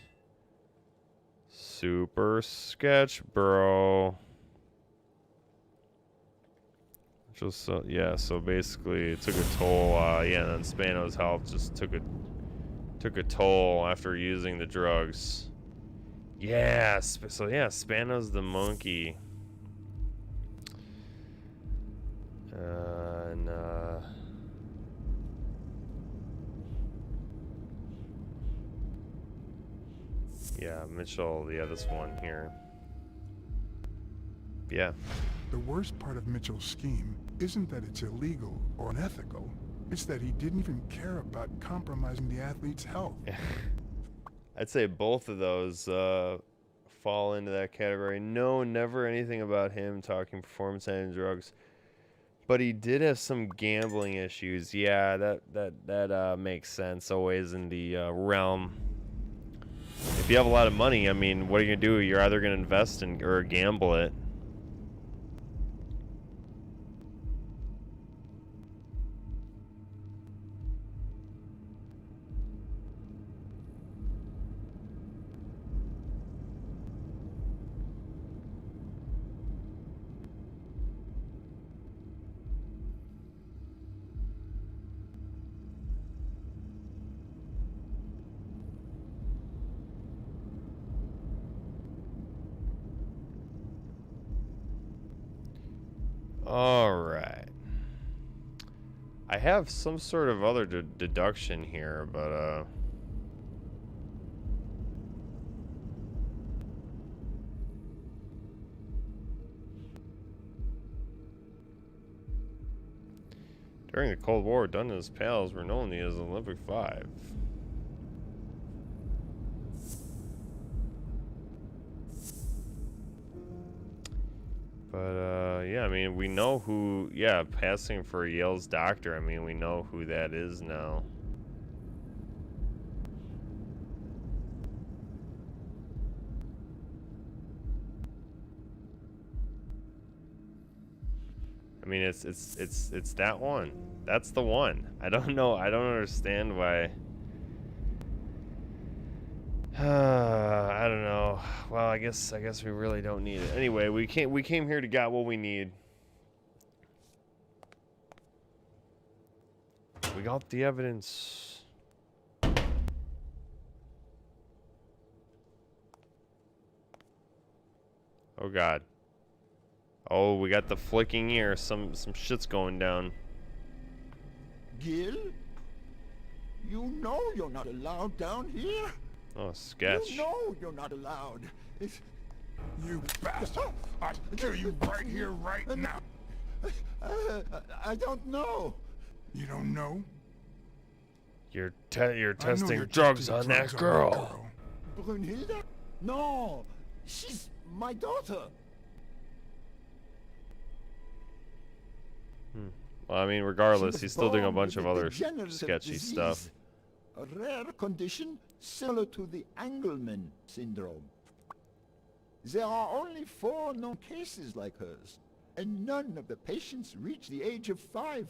Super sketch, bro. So basically it took a toll. Yeah, and then Spano's health just took a toll after using the drugs. Yeah, Spano's the monkey. Yeah, Mitchell, this one here. Yeah. The worst part of Mitchell's scheme isn't that it's illegal or unethical. It's that he didn't even care about compromising the athlete's health. I'd say both of those fall into that category. No, never anything about him talking performance and drugs. But he did have some gambling issues. Yeah, that makes sense. Always in the realm. If you have a lot of money, I mean, what are you gonna do? You're either gonna invest or gamble it. All right. I have some sort of other deduction here, but during the Cold War, Dunn and his pals were known as the Olympic Five. But yeah, I mean, we know who. Yeah, passing for Yale's doctor. I mean, we know who that is now. I mean, it's that one. That's the one. I don't know. I don't understand why. I don't know. Well, I guess we really don't need it. Anyway, we came here to get what we need. We got the evidence. Oh God. Oh, we got the flicking ear. Some shit's going down. Gil? You know you're not allowed down here. Oh, sketch. You know you're not allowed. It's... You bastard! I kill you right here, right now. I don't know. You don't know? You're I know testing you're drugs testing on that drugs on girl. Brunhilde? No, she's my daughter. Well, I mean, regardless, She was he's still doing a born bunch with of a other degenerative sketchy disease, stuff. A rare condition similar to the Engelmann syndrome. There are only 4 known cases like hers, and none of the patients reach the age of 5.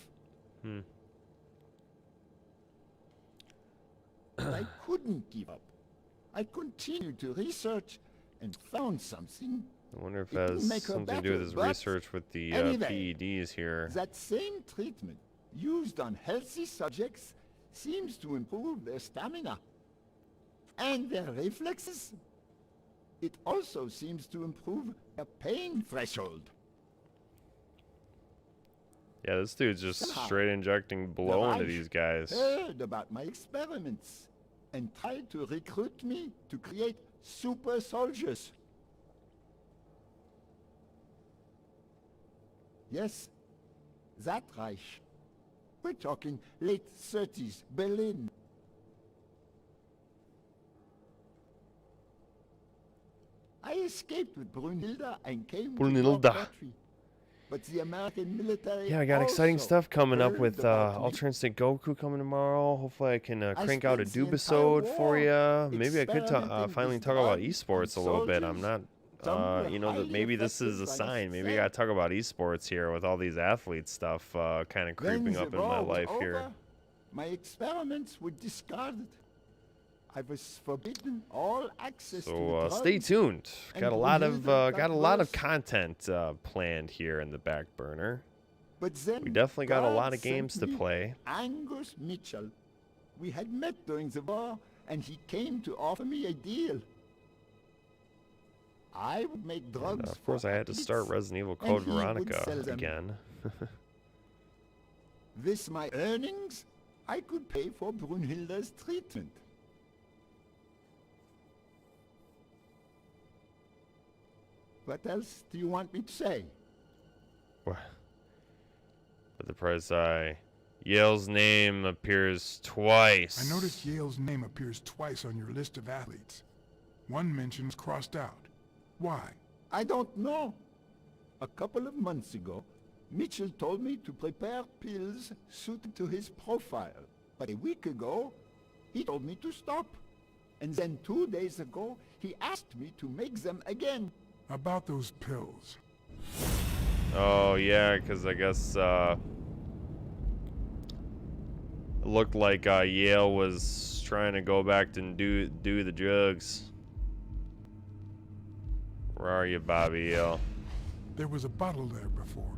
But I couldn't give up. I continued to research and found something. I wonder if It it didn't has make her something to do with his better, but research with the anyway, PEDs here. That same treatment used on healthy subjects seems to improve their stamina and their reflexes. It also seems to improve their pain threshold. Yeah, this dude's just Somehow, straight injecting blow into Reich these guys. heard about my experiments and tried to recruit me to create super soldiers. Yes, that Reich. We're talking late 30s, Berlin. I escaped with Brunhilde and came to Brunhilde. your country. But the American military Yeah, I got exciting also stuff coming up heard with about me. Ultra Instinct Goku coming tomorrow. Hopefully I can crank out a spent the entire Doobisode for war you. Maybe I could experimenting finally with talk about drugs esports a on little bit. I'm soldiers. not, Some were you know, highly maybe this is a effective, like I sign. Maybe I said. gotta talk about esports here with all these athlete stuff kind of When creeping the up in my war was life here. over, my experiments were discarded. I was forbidden all access to the So drugs. stay tuned. and Got a lot Brunhilde of got worse. content planned here in the back burner. But then We definitely got a God lot of sent games to me play. Angus Mitchell. We had met during the war, and he came to offer me a deal. I would make drugs. And, of course, I had to start athletes, Resident Evil and Code he would Veronica sell them. again. With my earnings, I could pay for Brunhilde's treatment. What else do you want me to say? What? For the price Yale's name appears twice. I noticed Yale's name appears twice on your list of athletes. One mention's crossed out. Why? I don't know. A couple of months ago, Mitchell told me to prepare pills suited to his profile. But a week ago, he told me to stop. And then 2 days ago, he asked me to make them again. About those pills. Oh yeah, because I guess it looked like Yale was trying to go back and do the drugs. Where are you, Bobby Yale? There was a bottle there before.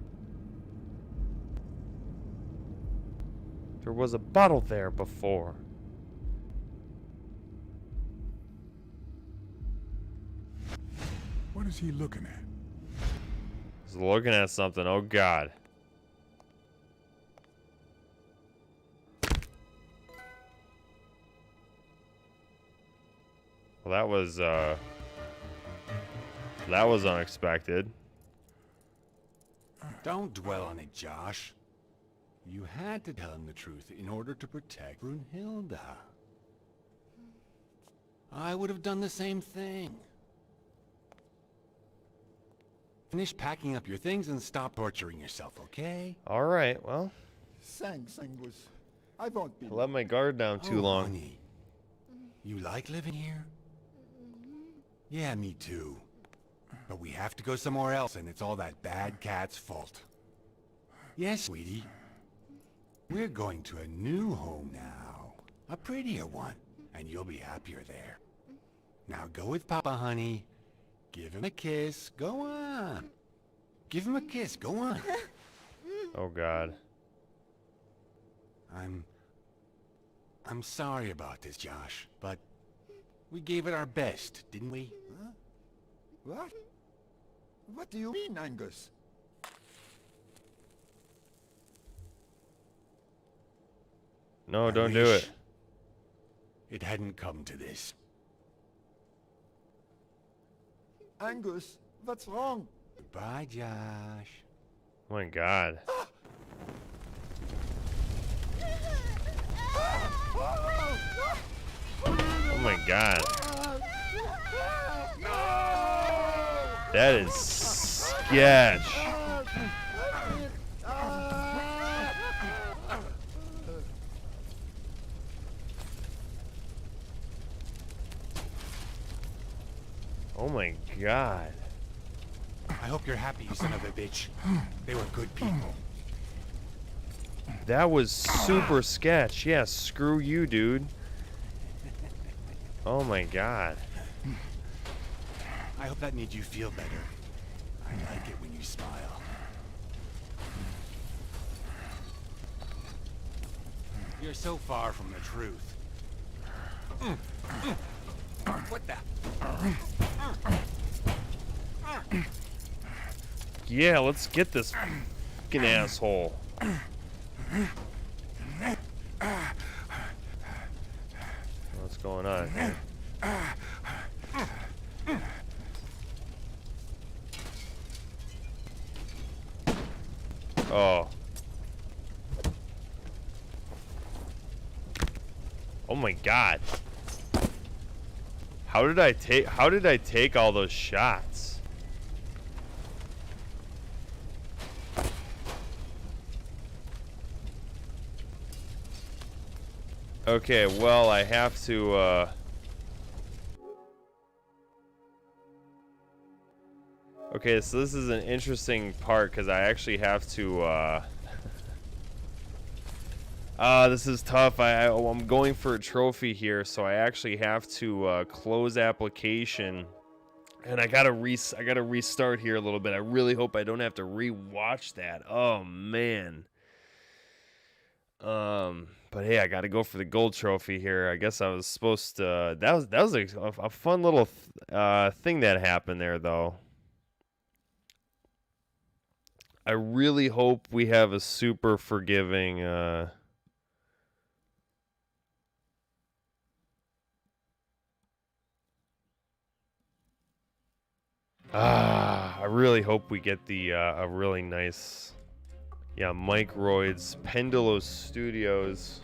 There was a bottle there before. What is he looking at? He's looking at something. Oh God. Well, that was unexpected. Don't dwell on it, Josh. You had to tell him the truth in order to protect Brunhilde. I would have done the same thing. Finish packing up your things and stop torturing yourself, okay? All right. Well, Thanks, Angus. I won't be. I let my guard down too long. Honey. You like living here? Yeah, me too. But we have to go somewhere else, and it's all that bad cat's fault. Yes, sweetie. We're going to a new home now. A prettier one. And you'll be happier there. Now go with Papa, honey. Give him a kiss. Go on. Give him a kiss. Go on. Oh, God. I'm sorry about this, Josh, but we gave it our best, didn't we? Huh? What? What do you mean, Angus? No, I don't do wish it. It hadn't come to this. Angus, what's wrong? Goodbye, Josh. Oh, my God. Oh, my God. That is sketch. Oh my God. I hope you're happy, you son of a bitch. They were good people. That was super sketch. Yeah, screw you, dude. Oh my God. I hope that made you feel better. I like it when you smile. You're so far from the truth. What the? Yeah, let's get this fucking asshole. What's going on here? Oh. Oh my God. How did I take all those shots? Okay, well, I have to okay, so this is an interesting part because I actually have to this is tough. I'm going for a trophy here, so I actually have to close application, and I gotta restart here a little bit. I really hope I don't have to re-watch that. Oh man. But hey, I gotta go for the gold trophy here. I guess I was supposed to. That was a fun little thing that happened there, though. I really hope we have a super forgiving. I really hope we get the a really nice, yeah, Mike Royd's Pendulo Studios.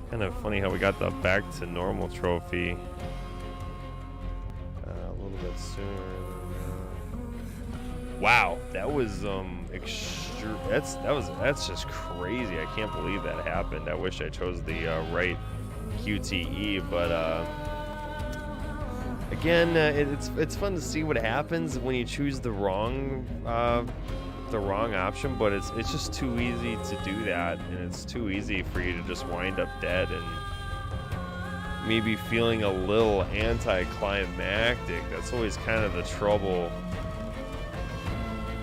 Kind of funny how we got the back to normal trophy a little bit sooner. Wow, that was that's just crazy. I can't believe that happened. I wish I chose the right QTE, but again, it's fun to see what happens when you choose the wrong option, but it's just too easy to do that, and it's too easy for you to just wind up dead and maybe feeling a little anticlimactic. That's always kind of the trouble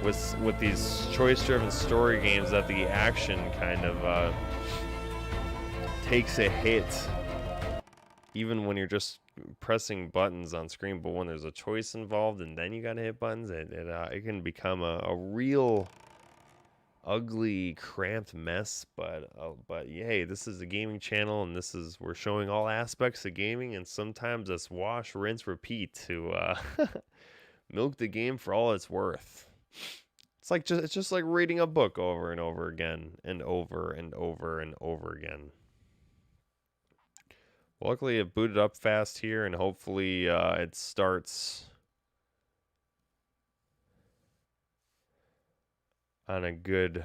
with these choice-driven story games, that the action kind of takes a hit, even when you're just pressing buttons on screen. But when there's a choice involved and then you gotta hit buttons, it can become a real ugly, cramped mess. But hey, this is a gaming channel, and we're showing all aspects of gaming, and sometimes it's wash, rinse, repeat to milk the game for all it's worth. It's just like reading a book over and over again and over and over and over again. Well, luckily it booted up fast here, and hopefully it starts on a good.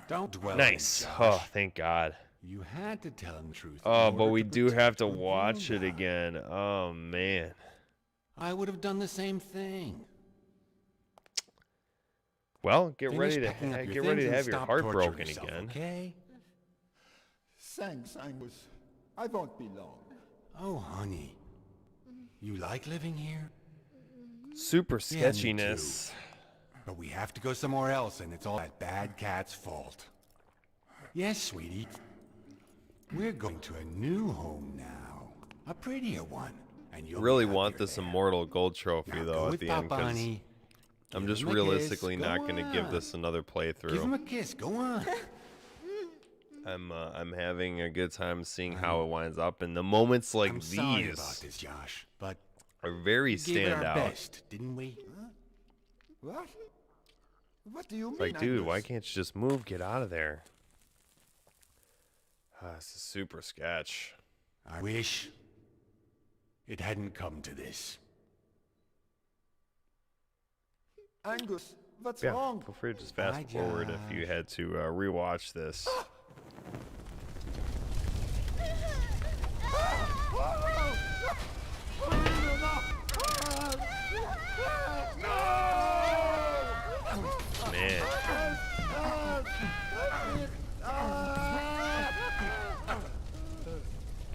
Don't dwell. Nice. On it, Josh. Oh, thank God. You had to tell him the truth. Oh, but we do have to watch it again. Oh man. I would have done the same thing. Well, get Finish ready to packing up your get ready things to and have your stop heart torturing broken yourself, again. Okay? Thanks, Angus. I won't be long. Oh, honey. You like living here? Super Yeah, me sketchiness. But we have to go somewhere else, and it's all that bad cat's fault. Yes, sweetie. We're going to a new home now. A prettier one. And you'll Really be want happier this there. immortal gold trophy Now though go at with the end, Papa, 'cause honey. I'm Give just him a realistically kiss. not Go going to give on. this another Give him playthrough. a kiss. Go on. I'm having a good time seeing how it winds up, and the moments like I'm sorry about these this, Josh, but are very we gave it our standout. best, didn't we? What? What do you mean, Like, dude, why Angus? can't you just move? Get out of there. This is super sketch. I wish it hadn't come to this. Angus, what's Yeah, wrong? feel free to just fast Hi, forward if you Josh. had to rewatch this. Man.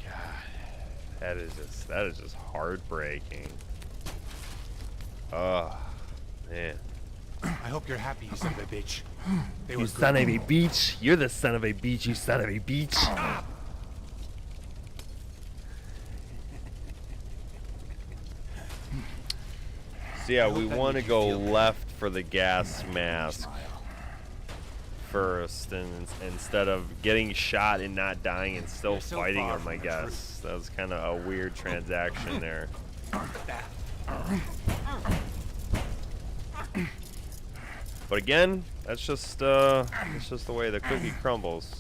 God, that is just heartbreaking. Oh, man. I hope you're happy, you son of a bitch. They You were son good. of a beach. You're the son of a beach, you son of a beach. So yeah, we want to go left for the gas mask first, and instead of getting shot and not dying and still You're so fighting far him, I from the guess. That was kind of a weird transaction there. But again, that's just the way the cookie crumbles.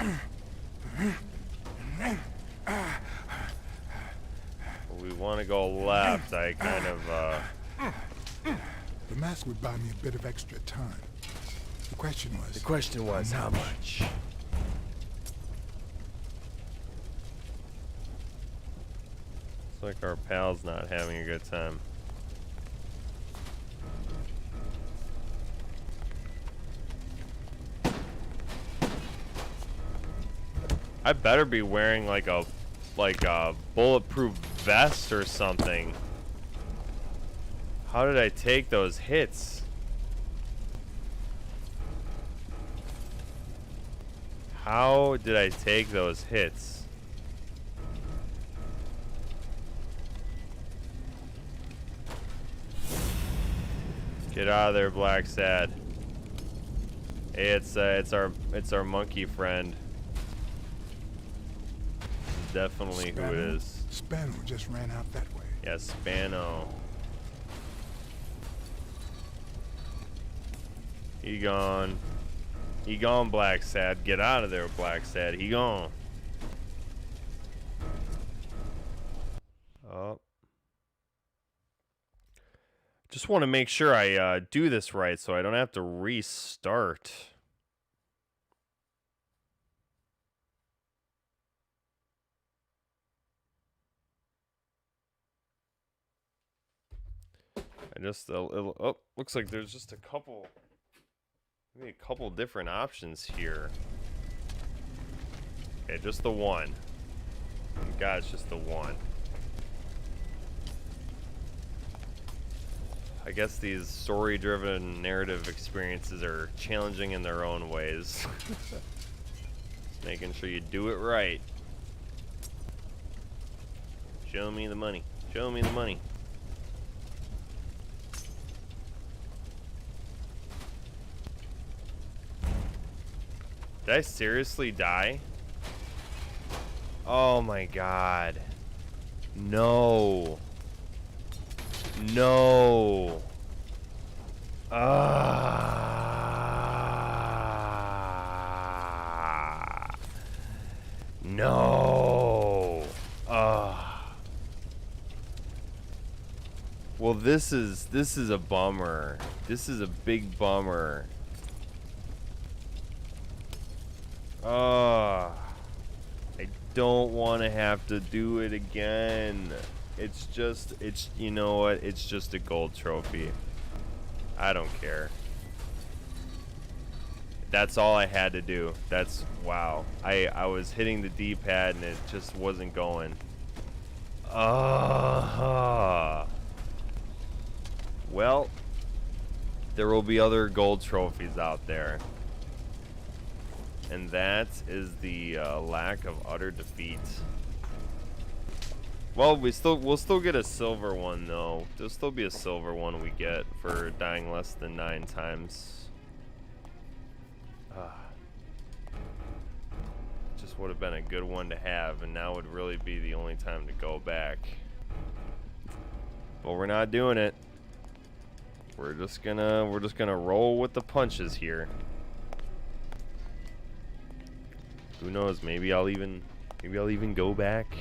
We want to go left. I kind of The mask would buy me a bit of extra time. The question was... how much? Looks like our pal's not having a good time. I better be wearing like a bulletproof vest or something. How did I take those hits? How did I take those hits? Get out of there, Blacksad. Hey, it's our monkey friend. Definitely who it is. Spano just ran out that way. Yeah, Spano. He gone. He gone, Blacksad. Get out of there, Blacksad. He gone. Oh. Just want to make sure I do this right so I don't have to restart. Oh, looks like there's just a couple, maybe a couple different options here. Okay, just the one. God, it's just the one. I guess these story-driven narrative experiences are challenging in their own ways. Making sure you do it right. Show me the money. Show me the money. Did I seriously die? Oh my god. No. No. No. Well, this is a bummer. This is a big bummer. I don't want to have to do it again. you know what? It's just a gold trophy. I don't care. That's all I had to do. That's, wow. I was hitting the D-pad and it just wasn't going. Well, there will be other gold trophies out there. And that is the lack of utter defeat. Well, we'll still get a silver one though. There'll still be a silver one we get for dying less than 9 times. Just would have been a good one to have, and now would really be the only time to go back. But we're not doing it. We're just gonna roll with the punches here. Who knows? Maybe I'll even go back.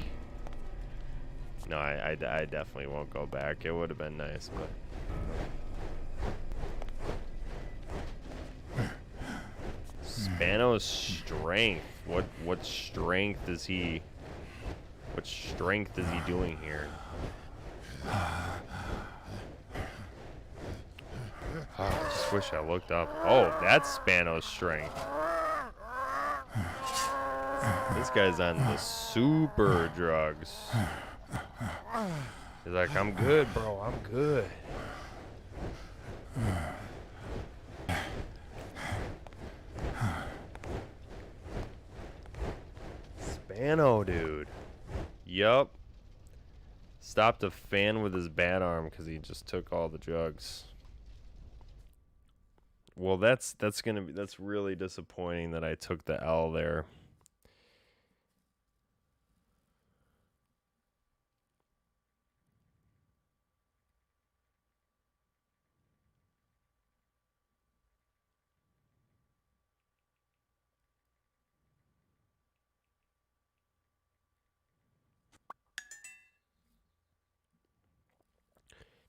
No, I definitely won't go back. It would have been nice, but Spano's strength. What strength is he? What strength is he doing here? Oh, I just wish I looked up. Oh, that's Spano's strength. This guy's on the super drugs. He's like, I'm good, bro. I'm good. Spano, dude. Yup. Stopped a fan with his bad arm because he just took all the drugs. Well, that's really disappointing that I took the L there.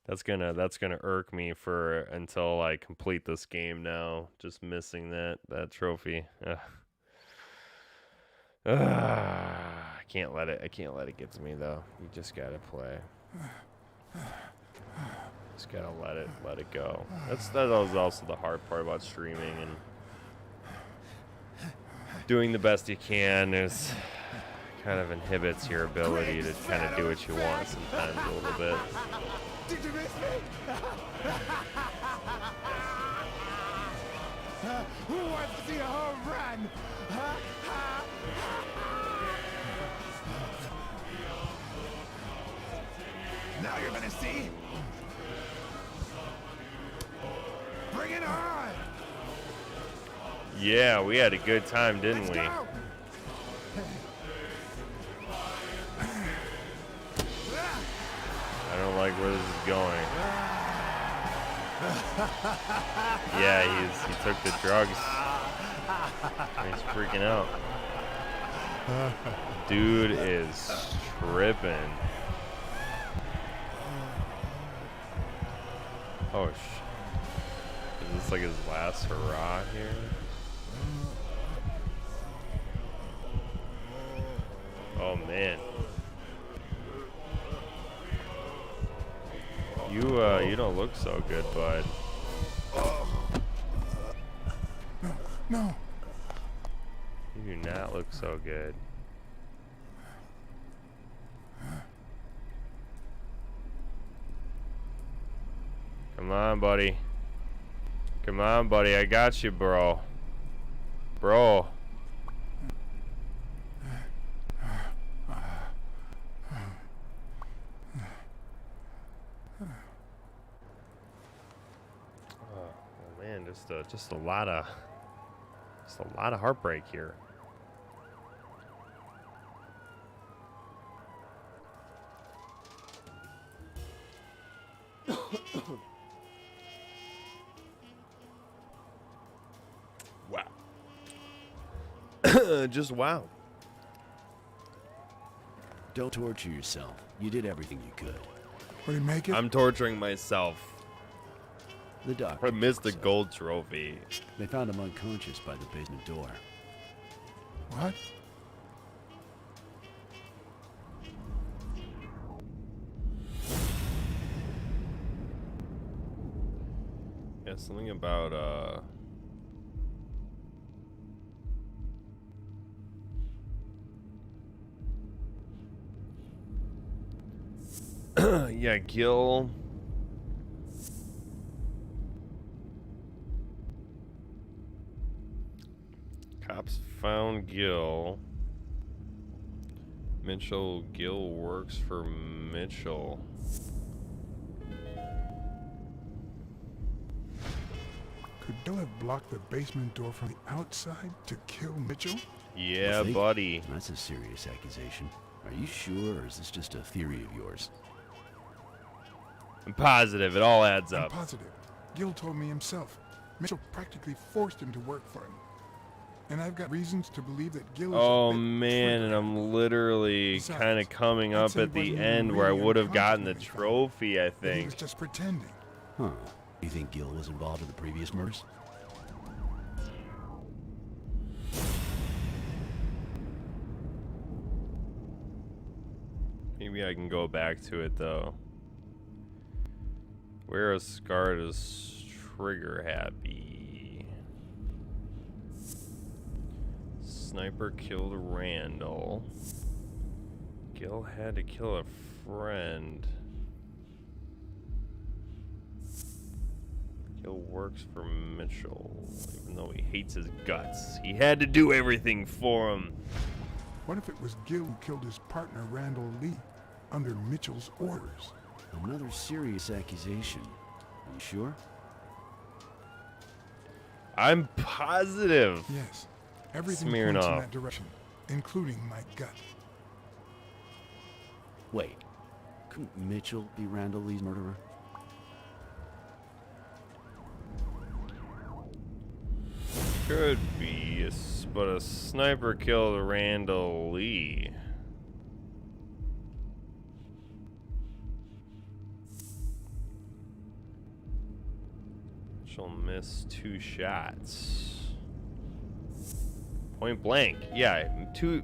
That's gonna irk me for until I complete this game now. Just missing that trophy. I can't let it get to me though. You just gotta play. Just gotta let it go. That was also the hard part about streaming and doing the best you can. Is kind of inhibits your ability to kind of do what you want sometimes a little bit. Did you miss me? Who wants to see a home run? Now you're gonna see. Bring it on! Yeah, we had a good time, didn't we? I don't like where this is going. Yeah, he took the drugs. He's freaking out. Dude is tripping. Oh is this like his last hurrah here? Oh man. You don't look so good, bud. No. You do not look so good. Come on, buddy. Come on, buddy. I got you, bro. Bro. Man, just a lot of heartbreak here. Wow. Just wow. Don't torture yourself. You did everything you could. Will you make it? I'm torturing myself. The doctor. I missed the gold trophy. They found him unconscious by the basement door. What? Yeah, something about yeah, Gil. Cops found Gil. Gil works for Mitchell. Could Gil have blocked the basement door from the outside to kill Mitchell? Yeah, You think? buddy. That's a serious accusation. Are you sure, or is this just a theory of yours? I'm positive. It all adds I'm up. positive. Gil told me himself. Mitchell practically forced him to work for him. And I've got reasons to believe that Gil is Oh a bit man, and triggered. I'm literally Besides, kind of coming I'd up say at he the wasn't end even where I really would have gotten the unconscious when he found trophy, I that he was think. just pretending. Huh. You think Gil was involved in the previous murders? Maybe I can go back to it though. Where is Scar is trigger happy? Sniper killed Randall. Gil had to kill a friend. Gil works for Mitchell, even though he hates his guts. He had to do everything for him. What if it was Gil who killed his partner Randall Lee under Mitchell's orders? Another serious accusation. Are you sure? I'm positive. Yes. Everything Smearing points in off. that direction, including my gut. Wait. Couldn't Mitchell be Randall Lee's murderer? Could be, but a sniper killed Randall Lee. She'll miss 2 shots. Point blank. Yeah, two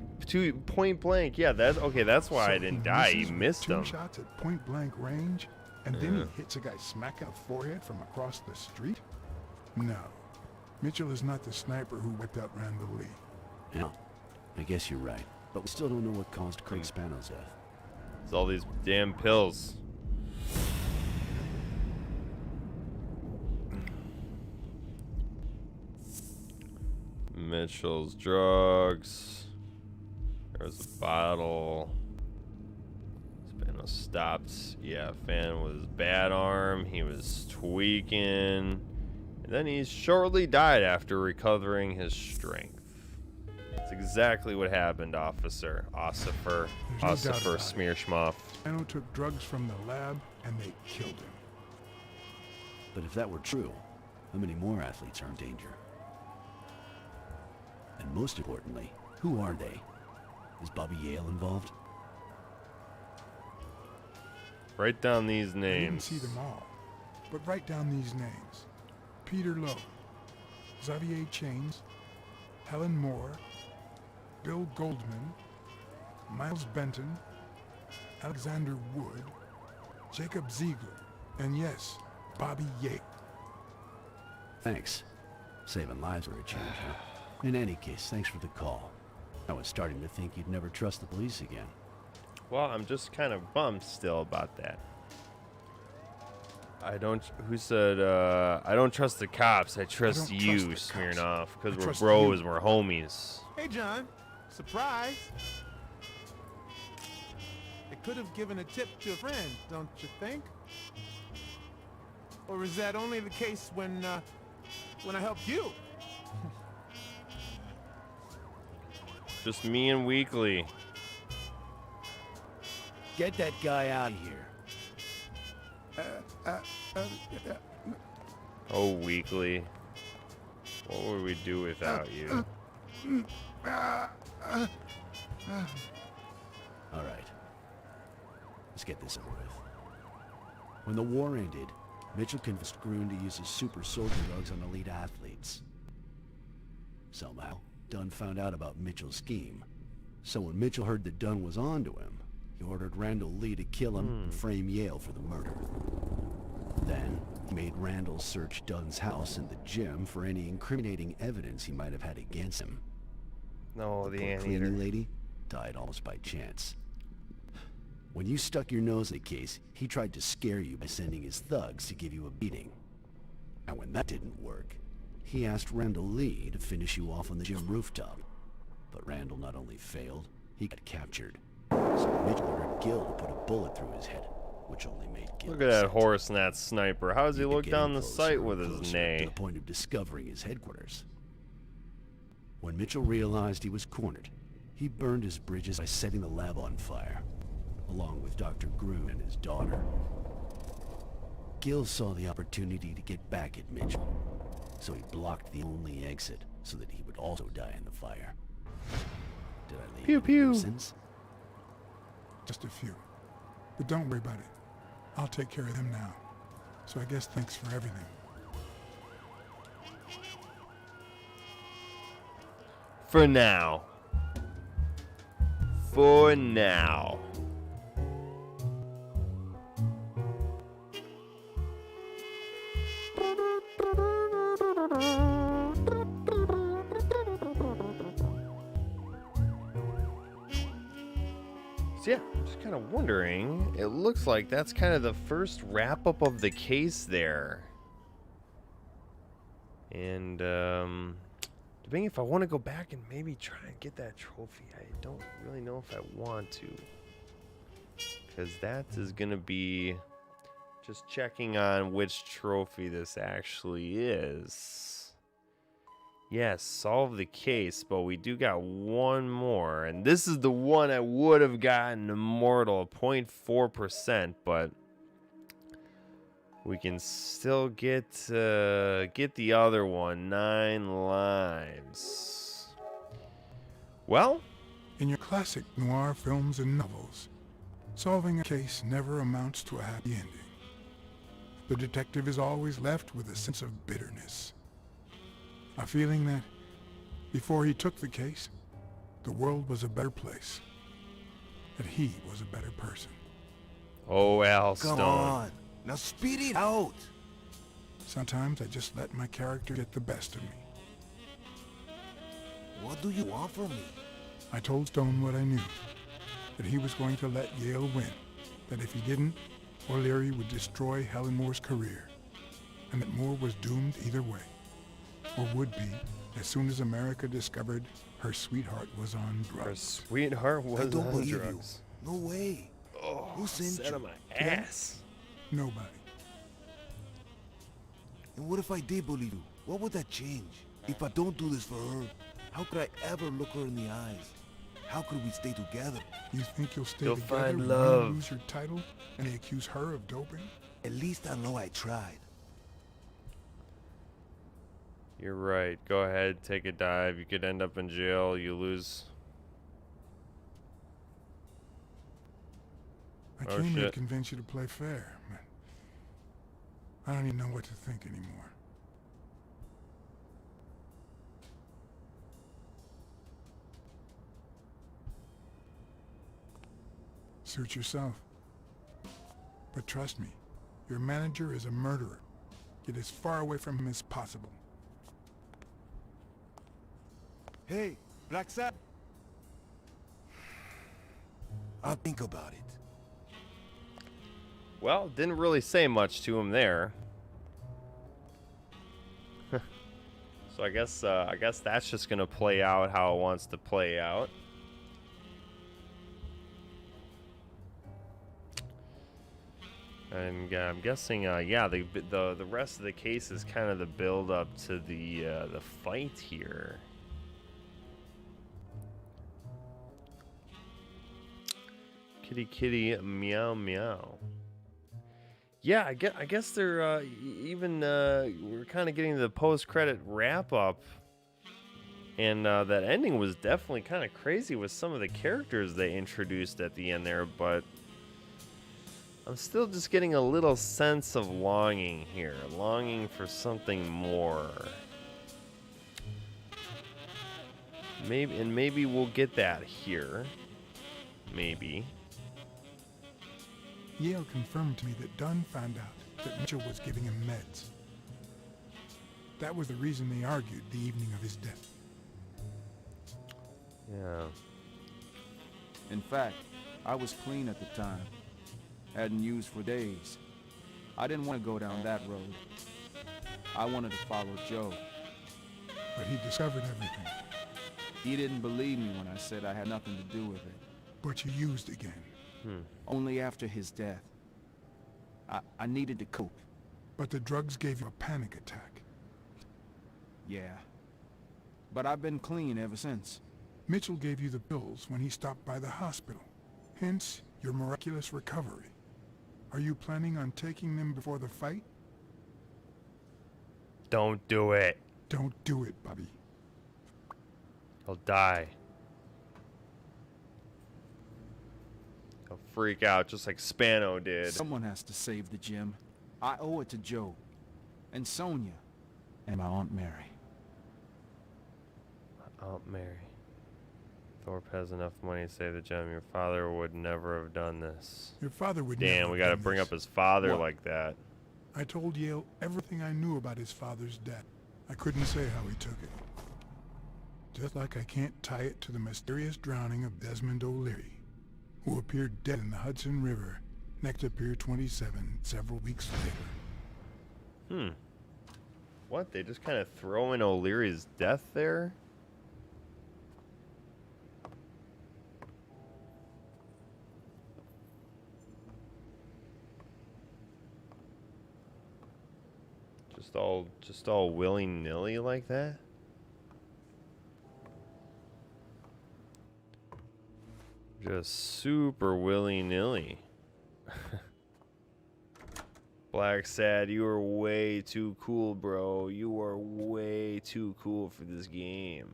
point blank. Yeah, that's okay. That's why So I didn't die. He misses with missed 2 them. shots at point blank range, and then Yeah. he hits a guy smack in the forehead from across the street? No. Mitchell is not the sniper who whipped out Randall Lee. Yeah. I guess you're right. But we still don't know what caused Craig Spano's death. It's all these damn pills. Mitchell's drugs. There was a bottle. Spano stopped. Yeah, Fan was bad arm. He was tweaking. And then he shortly died after recovering his strength. That's exactly what happened, Officer. Ossifer. There's no doubt Ossifer about it. Smearschmuff. Spano took drugs from the lab, and they killed him. But if that were true, how many more athletes are in danger? And most importantly, who are they? Is Bobby Yale involved? Write down these I didn't names. see them all, but write down these names. Peter Lowe, Xavier Chains, Helen Moore, Bill Goldman, Miles Benton, Alexander Wood, Jacob Ziegler, and yes, Bobby Yale. Thanks. Saving lives for a change, huh? In any case, thanks for the call. I was starting to think you'd never trust the police again. Well, I'm just kind of bummed still about that. Who said, I don't trust the cops. I trust don't you, trust the cops. Smirnoff, I because we're trust bros you. and we're homies. Hey, John. Surprise. I could have given a tip to a friend, don't you think? Or is that only the case when I helped you? Just me and Weekly. Get that guy out of here. Oh, Weekly. What would we do without you? All right. Let's get this over with. When the war ended, Mitchell convinced Grun to use his super soldier drugs on elite athletes. Somehow, Dunn found out about Mitchell's scheme. So when Mitchell heard that Dunn was onto him, he ordered Randall Lee to kill him and frame Yale for the murder. Then, made Randall search Dunn's house and the gym for any incriminating evidence he might have had against him. No, the Poor anteater. cleaning lady died almost by chance. When you stuck your nose in the case, he tried to scare you by sending his thugs to give you a beating. And when that didn't work, he asked Randall Lee to finish you off on the gym rooftop. But Randall not only failed, he got captured. So Mitchell ordered Gil to put a bullet through his head, which only made Gil Look at that upset. horse and that sniper. How does he He kept look getting down the closer sight and with his closer, to nay? the point of discovering his headquarters. When Mitchell realized he was cornered, he burned his bridges by setting the lab on fire, along with Dr. Groon and his daughter. Gil saw the opportunity to get back at Mitchell, so he blocked the only exit so that he would also die in the fire. Did I leave Pew, any pew. loose ends? Just a few. But don't worry about it. I'll take care of them now. So I guess thanks for everything. For now. For now. So yeah, I'm just kind of wondering. It looks like that's kind of the first wrap up of the case there. And debating if I want to go back and maybe try and get that trophy. I don't really know if I want to, because that is gonna be just checking on which trophy this actually is. Yes, solve the case, but we do got one more, and this is the one I would have gotten immortal, 0.4%, but we can still get the other one, 9 lives. Well, In your classic noir films and novels, solving a case never amounts to a happy ending. The detective is always left with a sense of bitterness. A feeling that, before he took the case, the world was a better place. That he was a better person. oh, Al Come Stone. on. Now speed it out. Sometimes I just let my character get the best of me. What do you want from me? I told Stone what I knew. That he was going to let Yale win. That if he didn't, O'Leary would destroy Helen Moore's career. And that Moore was doomed either way. Or would be, as soon as America discovered her sweetheart was on Her drugs. sweetheart I was don't on believe drugs. you. No way. Oh, Who sent set you? on my ass. Nobody. And what if I did believe you? What would that change? If I don't do this for her, how could I ever look her in the eyes? How could we stay together? You think you'll stay You'll together find when love. you lose your title and they accuse her of doping? At least I know I tried. You're right. Go ahead, take a dive. You could end up in jail. You lose. I Oh, came here to shit. convince you to play fair, but I don't even know what to think anymore. Suit yourself. But trust me, your manager is a murderer. Get as far away from him as possible. Hey, Blacksad. I'll think about it. Well, didn't really say much to him there. So I guess that's just gonna play out how it wants to play out. And I'm guessing, yeah, the rest of the case is kind of the build up to the fight here. Kitty, kitty, meow, meow. Yeah, I guess they're even we're kind of getting to the post-credit wrap-up, and that ending was definitely kind of crazy with some of the characters they introduced at the end there, but I'm still just getting a little sense of longing here, longing for something more. Maybe we'll get that here. Maybe. Yale confirmed to me that Dunn found out that Mitchell was giving him meds. That was the reason they argued the evening of his death. Yeah. In fact, I was clean at the time. Hadn't used for days. I didn't want to go down that road. I wanted to follow Joe. But he discovered everything. He didn't believe me when I said I had nothing to do with it. But you used again. Only after his death. I needed to cope. But the drugs gave you a panic attack. Yeah. But I've been clean ever since. Mitchell gave you the pills when he stopped by the hospital. Hence, your miraculous recovery. Are you planning on taking them before the fight? Don't do it. Don't do it, Bobby. He'll die. He'll freak out just like Spano did. Someone has to save the gym. I owe it to Joe. And Sonia. And my Aunt Mary. Aunt Mary. Thorpe has enough money to save the gem. Your father would never have done this. Your father would Damn, never we have gotta done bring this. up his father What? like that. I told Yale everything I knew about his father's death. I couldn't say how he took it. Just like I can't tie it to the mysterious drowning of Desmond O'Leary, who appeared dead in the Hudson River next to Pier 27 several weeks later. What? They just kind of throw in O'Leary's death there? Just all willy-nilly like that? Just super willy-nilly. Blacksad, you are way too cool, bro. You are way too cool for this game.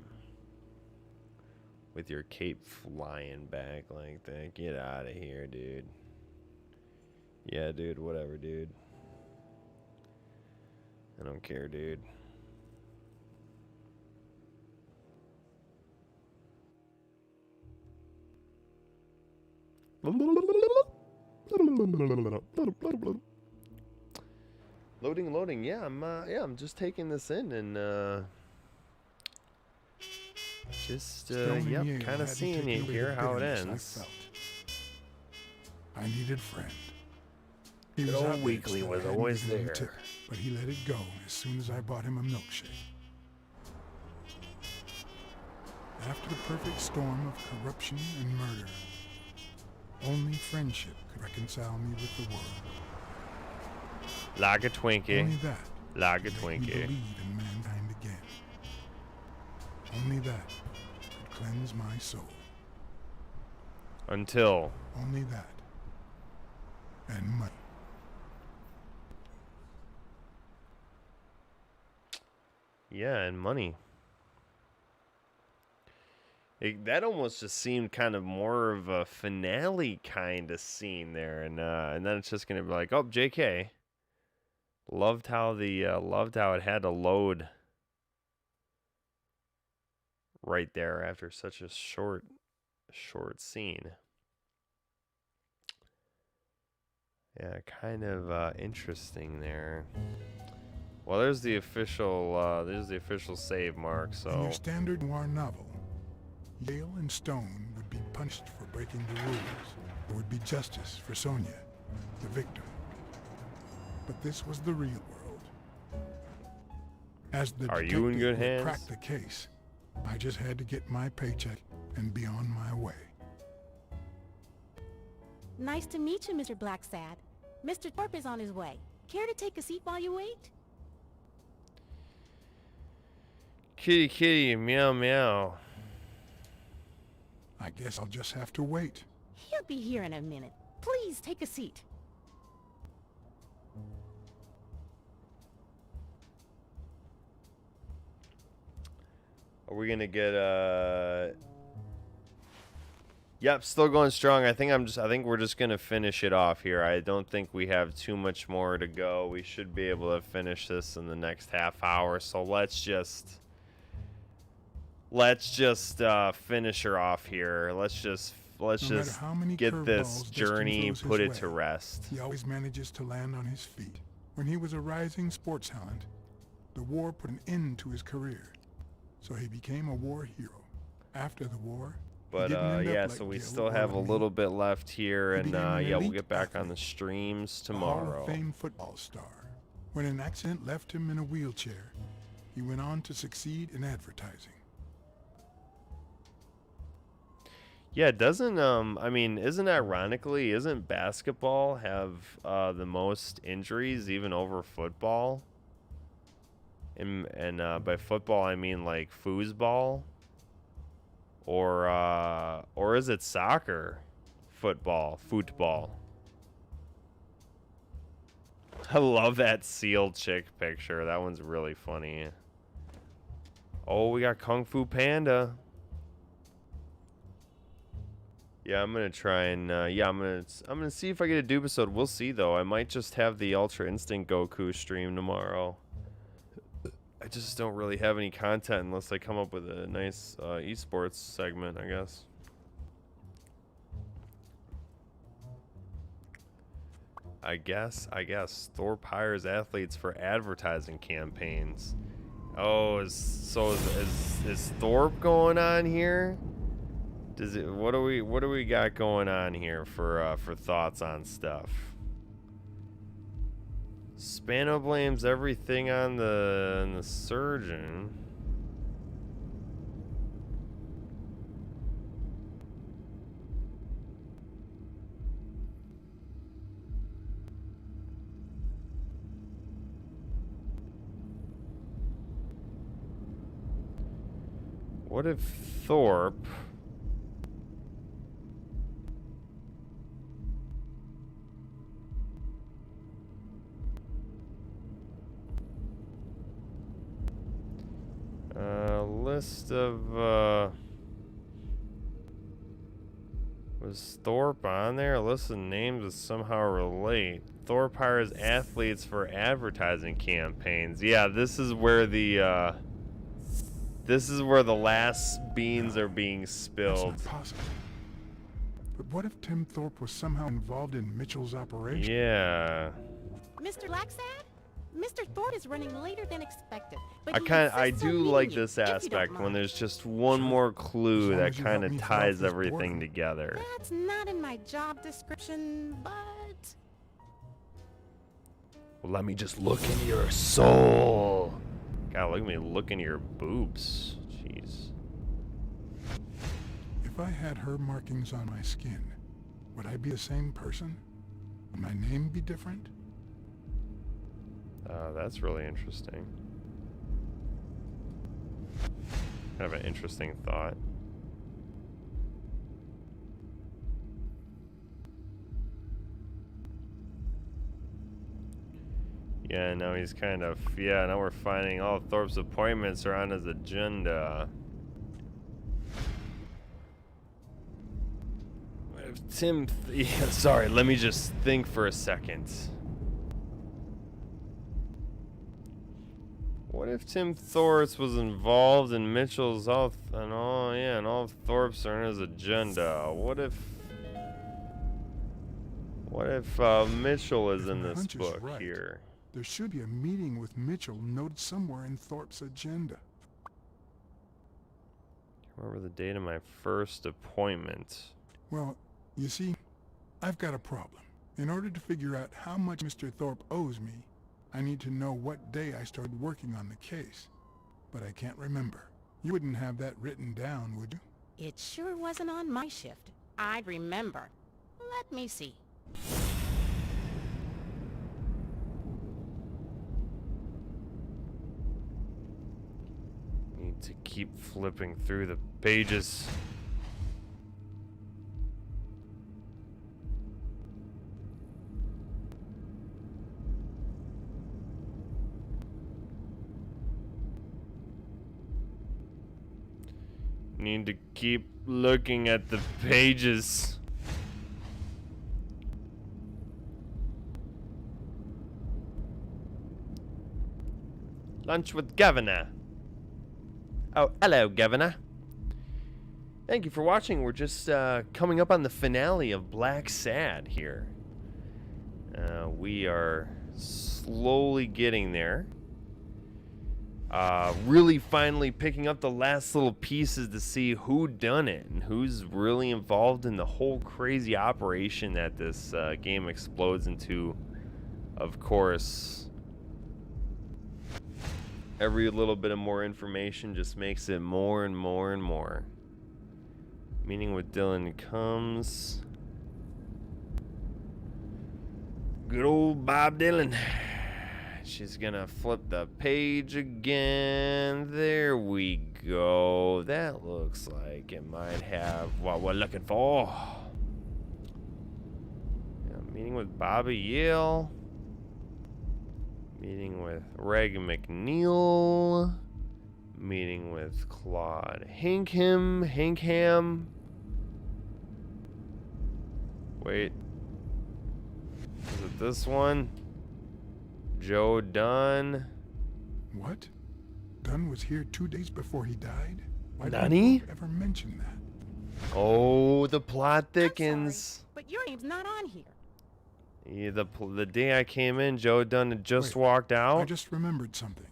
With your cape flying back like that. Get out of here, dude. Yeah, dude, whatever, dude. I don't care, dude. Loading. Yeah, I'm just taking this in and yep, kind of seeing it here how it ends. I needed a friend. He Good was old outraged Weekly that I was hadn't always given him a there. tip, but he let it go as soon as I bought him a milkshake. After the perfect storm of corruption and murder, only friendship could reconcile me with the world. Like a Twinkie. Only that Like a could make me Twinkie. believe in mankind again. Only that could cleanse my soul. Until Only that. And money. yeah, and money. That almost just seemed kind of more of a finale kind of scene there, and then it's just gonna be like, oh, JK. Loved how it had to load right there after such a short scene. Yeah, kind of interesting there. Well, there's the official save mark. In So your standard noir novel, Yale and Stone would be punished for breaking the rules. There would be justice for Sonia, the victim. But this was the real world. As the Are you in good detective who hands? cracked the case, I just had to get my paycheck and be on my way. Nice to meet you, Mr. Blacksad. Mr. Thorpe is on his way. Care to take a seat while you wait? kitty, meow meow. I guess I'll just have to wait. He'll be here in a minute. Please take a seat. Are we gonna get Yep, still going strong. I think we're just gonna finish it off here. I don't think we have too much more to go. We should be able to finish this in the next half hour. So let's just finish her off here. Let's just No matter how many get this curveballs Destiny journey, throws his put it way, to rest. He always manages to land on his feet. When he was a rising sports talent, the war put an end to his career, so he became a war hero. After the war, But yeah, so we still have a little bit left here, and yeah, we'll get back on the streams tomorrow. Hall of Fame football star. When an accident left him in a wheelchair, he went on to succeed in advertising. Yeah, doesn't I mean, isn't basketball have the most injuries even over football? And by football I mean like foosball, or is it soccer? Football. I love that seal chick picture. That one's really funny. Oh, we got Kung Fu Panda. Yeah, I'm gonna try and yeah, I'm gonna see if I get a Doob episode. We'll see though. I might just have the Ultra Instinct Goku stream tomorrow. I just don't really have any content unless I come up with a nice esports segment, I guess. I guess Thorpe hires athletes for advertising campaigns. Oh, is Thorpe going on here? What do we got going on here for thoughts on stuff? Spano blames everything on the surgeon. What if Thorpe list of was Thorpe on there? A list of names that somehow relate. Thorpe hires athletes for advertising campaigns. Yeah, this is where the last beans are being spilled. That's not possible. But what if Tim Thorpe was somehow involved in Mitchell's operation? Yeah. Mr. Blacksad? Mr. Thorpe is running later than expected. But I do like this aspect when there's just one more clue that kind of ties everything together. That's not in my job description, but... Well, let me just look in your soul. God, look at me look in your boobs. Jeez. If I had her markings on my skin, would I be the same person? Would my name be different? That's really interesting. Kind of an interesting thought. Yeah, now he's kind of, yeah, now we're finding all Thorpe's appointments are on his agenda. What if Tim, yeah, sorry, let me just think for a second. What if Tim Thorpe was involved in Mitchell's and all of Thorpe's are on his agenda? What if Mitchell is in this book here? There should be a meeting with Mitchell noted somewhere in Thorpe's agenda. Remember the date of my first appointment. Well, you see, I've got a problem. In order to figure out how much Mr. Thorpe owes me, I need to know what day I started working on the case. But I can't remember. You wouldn't have that written down, would you? It sure wasn't on my shift. I'd remember. Let me see. Need to keep flipping through the pages. Need to keep looking at the pages. Lunch with Governor. Oh, hello, Governor. Thank you for watching. We're just coming up on the finale of Blacksad here. We are Slowly getting there. Really finally picking up the last little pieces to see who done it and who's really involved in the whole crazy operation that this game explodes into. Of course, every little bit of more information just makes it more and more and more. Meeting with Dylan comes good old Bob Dylan. She's gonna flip the page again. There we go. That looks like it might have what we're looking for. Yeah, meeting with Bobby Yale. Meeting with Reg McNeil. Meeting with Claude Hinkham. Wait. Is it this one? Joe Dunn. What? Dunn was here 2 days before he died? Why Dunny? didn't you ever mention that? Oh, the plot thickens. But your name's not on here. Yeah, the day I came in, Joe Dunn had just Wait, walked out. I just remembered something.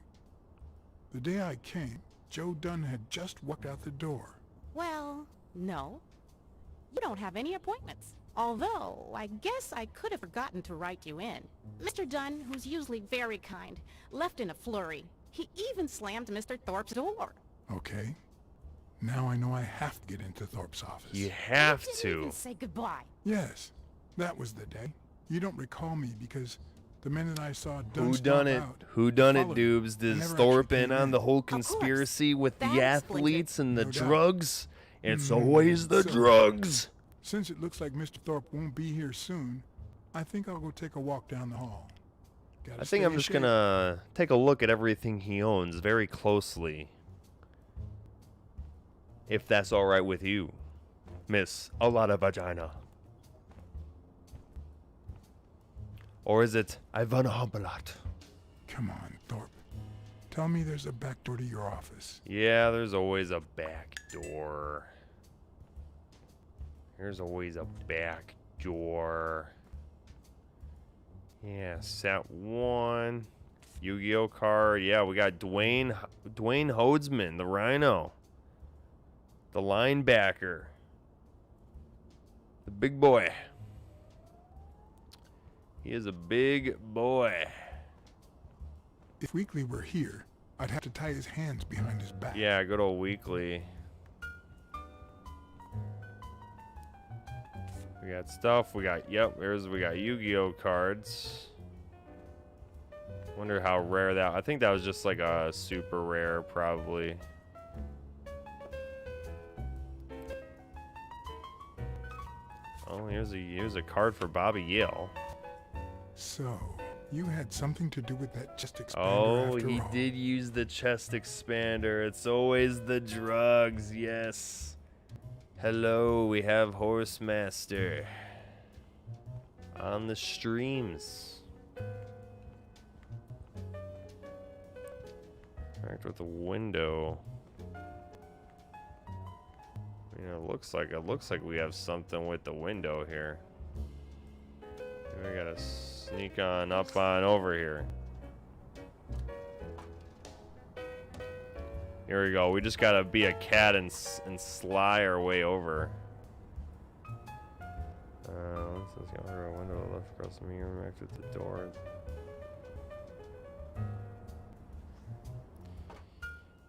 The day I came, Joe Dunn had just walked out the door. Well, no. You don't have any appointments. Although, I guess I could have forgotten to write you in. Mr. Dunn, who's usually very kind, left in a flurry. He even slammed Mr. Thorpe's door. Okay. Now I know I have to get into Thorpe's office. You have You didn't to. even say goodbye. Yes, that was the day. You don't recall me because the minute I saw Dunn Who stomp done it? out, Who done it, followed Doobs? him. Does Never Thorpe actually in came on in. the whole course. conspiracy with the That explains athletes and the No doubt. drugs? It's Mm, always the so- drugs. Since it looks like Mr. Thorpe won't be here soon, I think I'll go take a walk down the hall. Gotta I stay think I'm in just shape. gonna take a look at everything he owns very closely. If that's alright with you, Miss A Lot of Vagina. Or is it Ivana Humbalot? Come on, Thorpe. Tell me there's a back door to your office. Yeah, there's always a back door. There's always a back door. Yeah, set one. Yu-Gi-Oh card. Yeah, we got Dwayne Hodesman, the Rhino. The linebacker. The big boy. He is a big boy. If Weekly were here, I'd have to tie his hands behind his back. Yeah, good old Weekly. We got stuff. We got, we got Yu-Gi-Oh cards. Wonder how rare that, I think that was just like a super rare, probably. Oh, here's a card for Bobby Yale. So, you had something to do with that chest expander Oh, after he all. did use the chest expander. It's always the drugs, yes. Hello, we have Horsemaster on the streams. Interact with the window. You know, it looks like we have something with the window here. We gotta sneak on up on over here. Here we go. We just gotta be a cat and sly our way over. Let's go over a window left across the mirror, exit the door.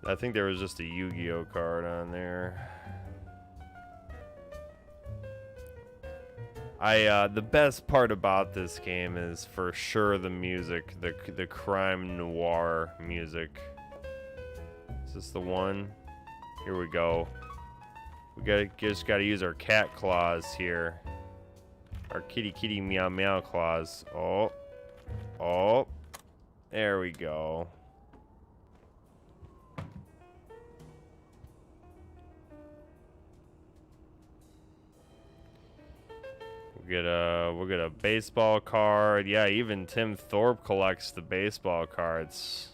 I think there was just a Yu-Gi-Oh card on there. The best part about this game is for sure the music, the crime noir music. Is this the one? Here we go. We just gotta use our cat claws here. Our kitty meow meow claws. Oh, there we go. We'll get a baseball card. Yeah, even Tim Thorpe collects the baseball cards.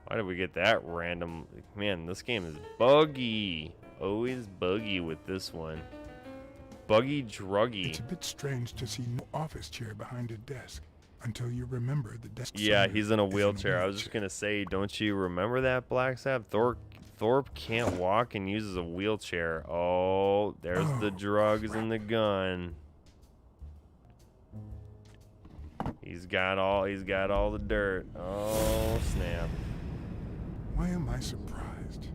Why did we get that random? Man, this game is buggy. Always buggy with this one. Buggy druggy. It's a bit strange to see no office chair behind a desk. until you remember the desk. Yeah, he's in a is wheelchair. I was just gonna say, don't you remember that, Blacksad? Thorpe can't walk and uses a wheelchair. Oh, there's the drugs and the gun. He's got all the dirt. Oh snap! Why am I surprised?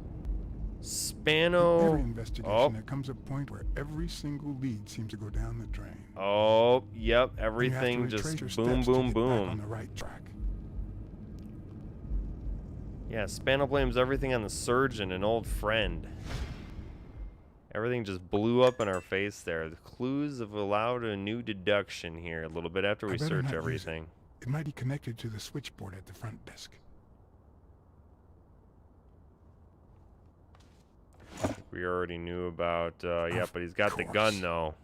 Spano. In every investigation, there comes a point where every single lead seems to go down the drain. Oh, yep. You have to Everything retrace your just boom, steps to boom, get back boom. on the right track. Yeah, Spano blames everything on the surgeon, an old friend. Everything just blew up in our face there. The clues have allowed a new deduction here a little bit after we better search not use everything. It might be connected to the switchboard at the front desk. We already knew about, yeah, but he's got the gun though.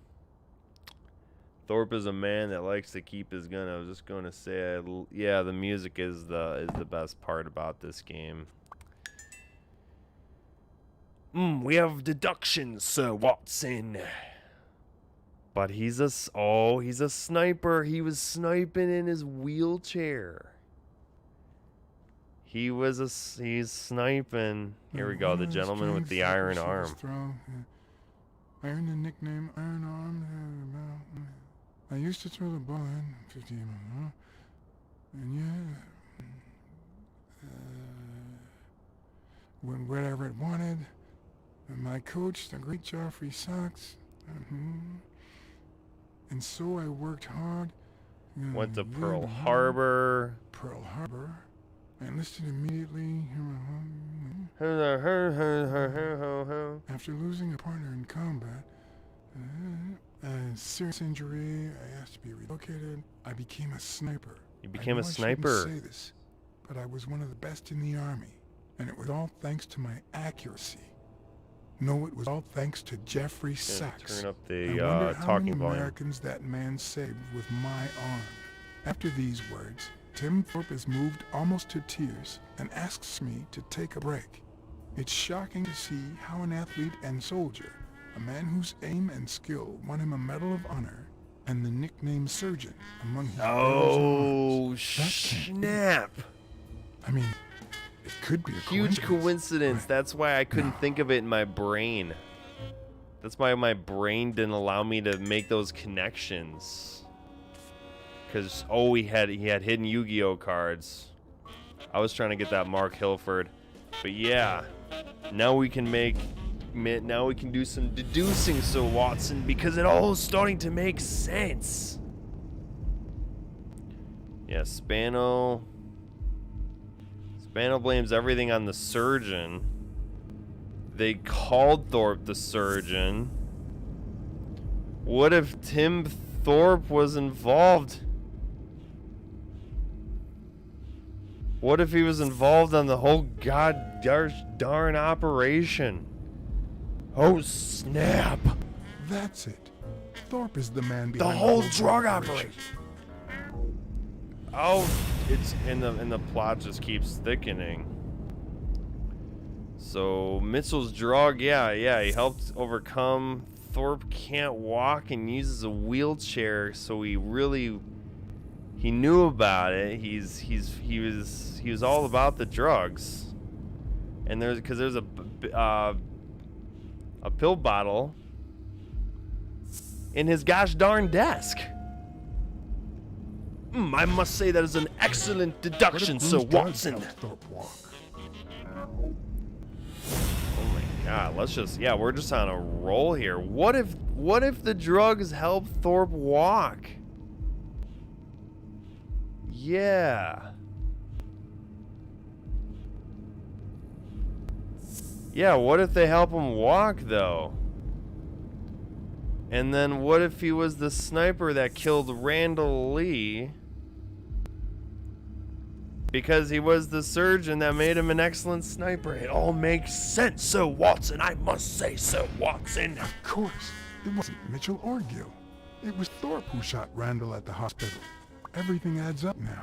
Thorpe is a man that likes to keep his gun. I was just going to say, yeah, the music is the best part about this game. We have deductions, Sir Watson. But he's a sniper. He was sniping in his wheelchair. He's sniping. Here we go, the gentleman with the iron arm. Iron the nickname Iron Arm. I used to throw the ball in 50 and yeah, when whatever it wanted. And my coach, the great Joffrey Sox, and so I worked hard. Went to Pearl Harbor. I enlisted immediately. After losing a partner in combat, a serious injury, I asked to be relocated. I became a sniper. You became a I sniper. shouldn't say this, but I was one of the best in the army, and it was all thanks to my accuracy. No, it was all thanks to Jeffrey Sachs. Turn up I the wonder how talking many volume. Americans that man saved with my arm. After these words, Tim Thorpe is moved almost to tears and asks me to take a break. It's shocking to see how an athlete and soldier, a man whose aim and skill won him a Medal of Honor and the nickname Surgeon among his Oh, snap. I mean, it could be a Huge coincidence. That's why I couldn't think of it in my brain. That's why my brain didn't allow me to make those connections. Because, oh, he had hidden Yu-Gi-Oh cards. I was trying to get that Mark Hilford. But yeah, now we can do some deducing, so Watson, because it all is starting to make sense. Yeah, Spano blames everything on the surgeon. They called Thorpe the surgeon. What if Tim Thorpe was involved? What if he was involved on the whole darn operation? Oh, snap. That's it. Thorpe is the man The behind whole drug operation. Oh, it's and the plot just keeps thickening. So Mitchell's drug, yeah, he helped overcome. Thorpe can't walk and uses a wheelchair, so he knew about it. He was all about the drugs. And there's a pill bottle in his gosh darn desk. I must say that is an excellent deduction, Sir Watson. Oh my God, we're just on a roll here. What if the drugs help Thorpe walk? Yeah. Yeah, what if they help him walk though? And then what if he was the sniper that killed Randall Lee? Because he was the surgeon that made him an excellent sniper. It all makes sense, Sir Watson. I must say, Sir Watson. Of course. It wasn't Mitchell or Gill. It was Thorpe who shot Randall at the hospital. Everything adds up now.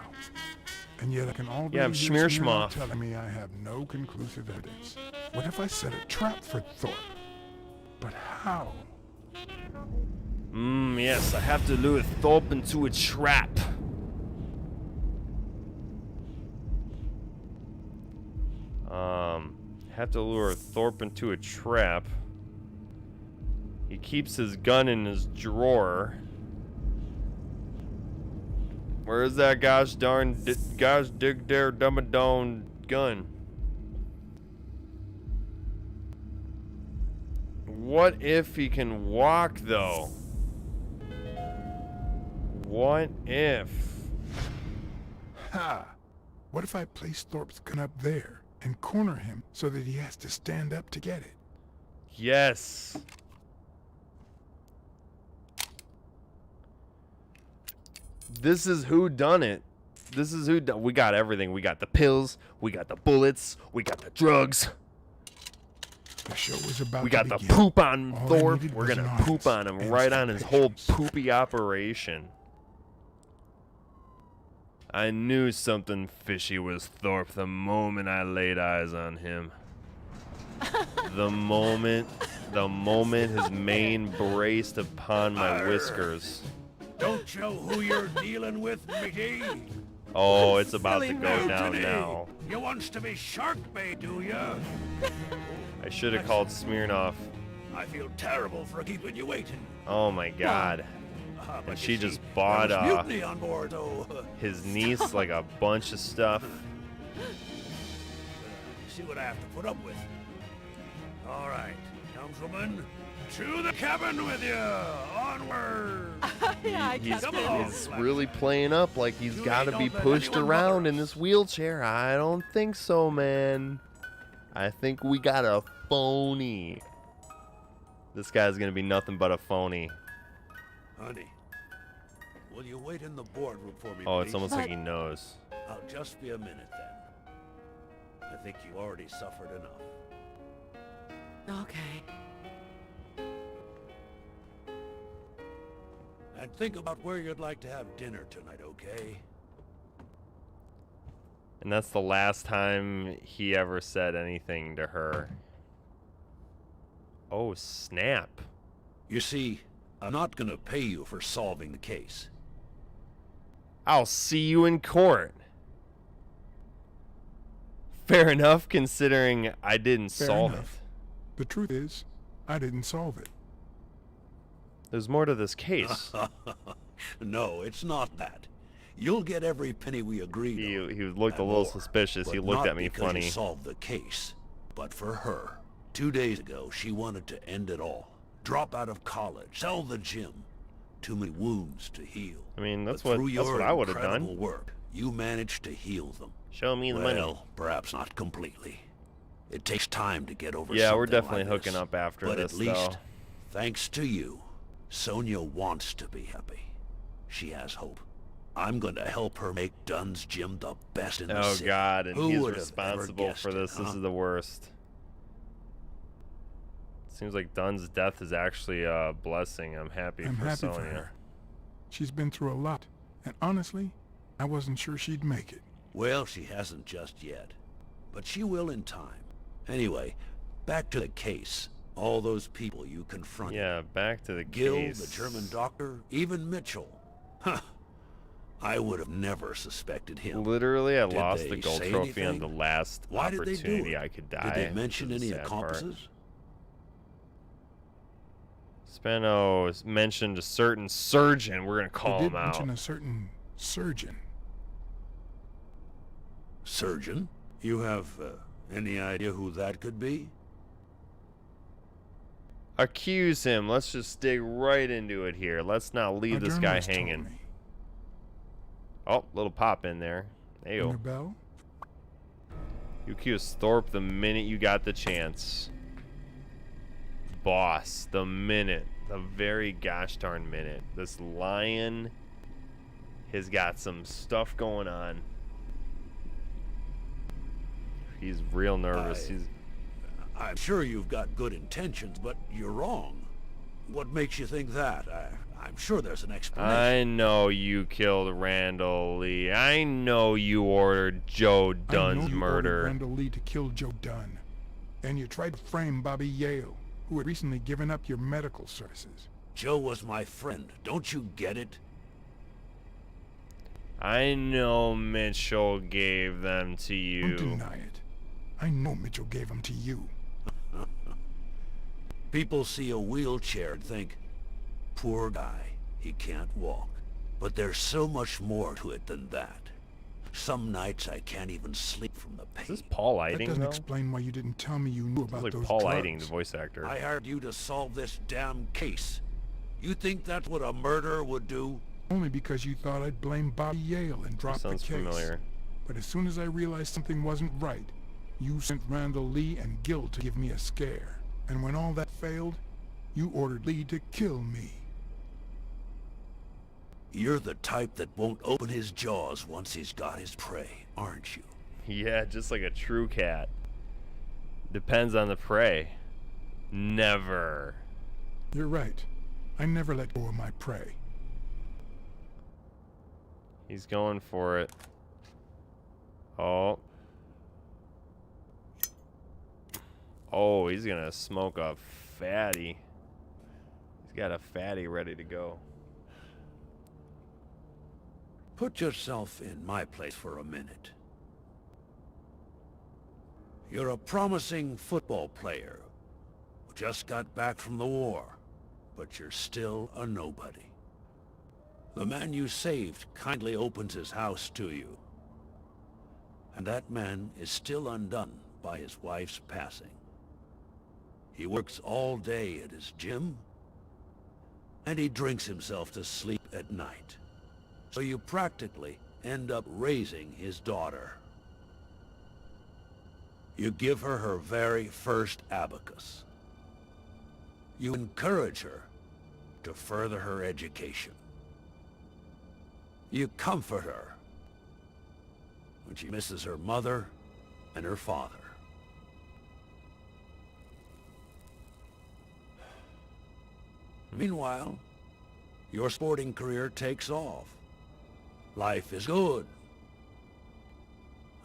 And yet I can already Yeah, I'm hear Smearnoff Schmearschmoff. telling me I have no conclusive evidence. What if I set a trap for Thorpe? But how? Yes, I have to lure Thorpe into a trap. Have to lure Thorpe into a trap. He keeps his gun in his drawer. Where is that gosh dig dare dummadone gun? What if he can walk though? What if? Ha! What if I place Thorpe's gun up there and corner him so that he has to stand up to get it? Yes. This is who done it. This is who done. We got everything. We got the pills. We got the bullets. We got the drugs. The show was about We to got the begin. poop on All I Thorpe. needed We're was gonna an poop on audience him and right some on his whole patience. poopy operation. I knew something fishy was Thorpe the moment I laid eyes on him. The moment his mane braced upon my whiskers. Don't you know who you're dealing with, matey? Oh, it's about to Silly go man down today. now. You wants to be shark bait, do ya? I should have called Smirnoff. I feel terrible for keeping you waiting. Oh my god. But And you she see, just bought there was mutiny on board, his niece like a bunch of stuff. see what I have to put up with. All right, gentlemen, to the cabin with you. Onward. He's really playing up like he's got to be pushed around in this wheelchair. I don't think so, man. I think we got a phony. This guy's going to be nothing but a phony. Honey, will you wait in the boardroom for me, Oh, please? it's almost like he knows. I'll just be a minute then. I think you already suffered enough. Okay. And think about where you'd like to have dinner tonight, okay? And that's the last time he ever said anything to her. Oh, snap. You see, I'm not gonna pay you for solving the case. I'll see you in court. Fair enough, considering I didn't Fair solve enough. The truth is, I didn't solve it. it. There's more to this case. No, it's not that. You'll get every penny we agreed on. He looked a and little more, suspicious. He but looked not at me because funny. You solved the case, but for her. 2 days ago, she wanted to end it all. Drop out of college, sell the gym. Too many wounds to heal. I mean, that's But what through I would have incredible done. work, you managed to heal them. Show me the well, money. perhaps not completely. It takes time to get over Yeah, we're something definitely like hooking this. up after but this, at least, though. thanks to you, Sonia wants to be happy. She has hope. I'm going to help her make Dunn's gym the best in the Oh city. god, and Who he's would have responsible ever for guessed this. it, This huh? is the worst. Seems like Dunn's death is actually a blessing. I'm happy I'm for happy Sonya. for her. She's been through a lot, and honestly, I wasn't sure she'd make it. Well, she hasn't just yet, but she will in time. Anyway, back to the case. All those people you confronted. Yeah, back to the Gil, case. the German doctor, even Mitchell. Huh. I would have never suspected him. Literally, I Did lost they the gold say trophy on anything? the last Why did they do opportunity it? I could die. Did they mention This is any the sad part. accomplices? Spano mentioned a certain surgeon. We're gonna call They did him out. mention a certain surgeon. Surgeon? You have any idea who that could be? Accuse him. Let's just dig right into it here. Let's not leave A this guy journalist told hanging. me. Oh, little pop in there. Ring Ayo. a bell? You accuse Thorpe the minute you got the chance. Boss, the minute. The very gosh darn minute. This lion has got some stuff going on. He's real nervous. I'm sure you've got good intentions, but you're wrong. What makes you think that? I'm sure there's an explanation. I know you killed Randall Lee. I know you ordered Joe I Dunn's know you murder. ordered Randall Lee to kill Joe Dunn. And you tried to frame Bobby Yale, who had recently given up your medical services. Joe was my friend. Don't you get it? I know Mitchell gave them to you. Don't deny it. I know Mitchell gave them to you. People see a wheelchair and think, poor guy, he can't walk. But there's so much more to it than that. Some nights I can't even sleep from the pain. Is this Paul That Lighting, doesn't though? explain why you didn't tell me you knew It's about like those Paul drugs. Lighting, the voice actor. I hired you to solve this damn case. You think that's what a murderer would do? Only because you thought I'd blame Bobby Yale and drop the Sounds case. familiar. But as soon as I realized something wasn't right, you sent Randall Lee and Gil to give me a scare. And when all that failed, you ordered Lee to kill me. You're the type that won't open his jaws once he's got his prey, aren't you? Yeah, just like a true cat. Depends on the prey. Never. You're right. I never let go of my prey. He's going for it. Oh. Oh, he's gonna smoke a fatty. He's got a fatty ready to go. Put yourself in my place for a minute. You're a promising football player who just got back from the war, but you're still a nobody. The man you saved kindly opens his house to you, and that man is still undone by his wife's passing. He works all day at his gym, and he drinks himself to sleep at night. So you practically end up raising his daughter. You give her her very first abacus. You encourage her to further her education. You comfort her when she misses her mother and her father. Meanwhile, your sporting career takes off. Life is good.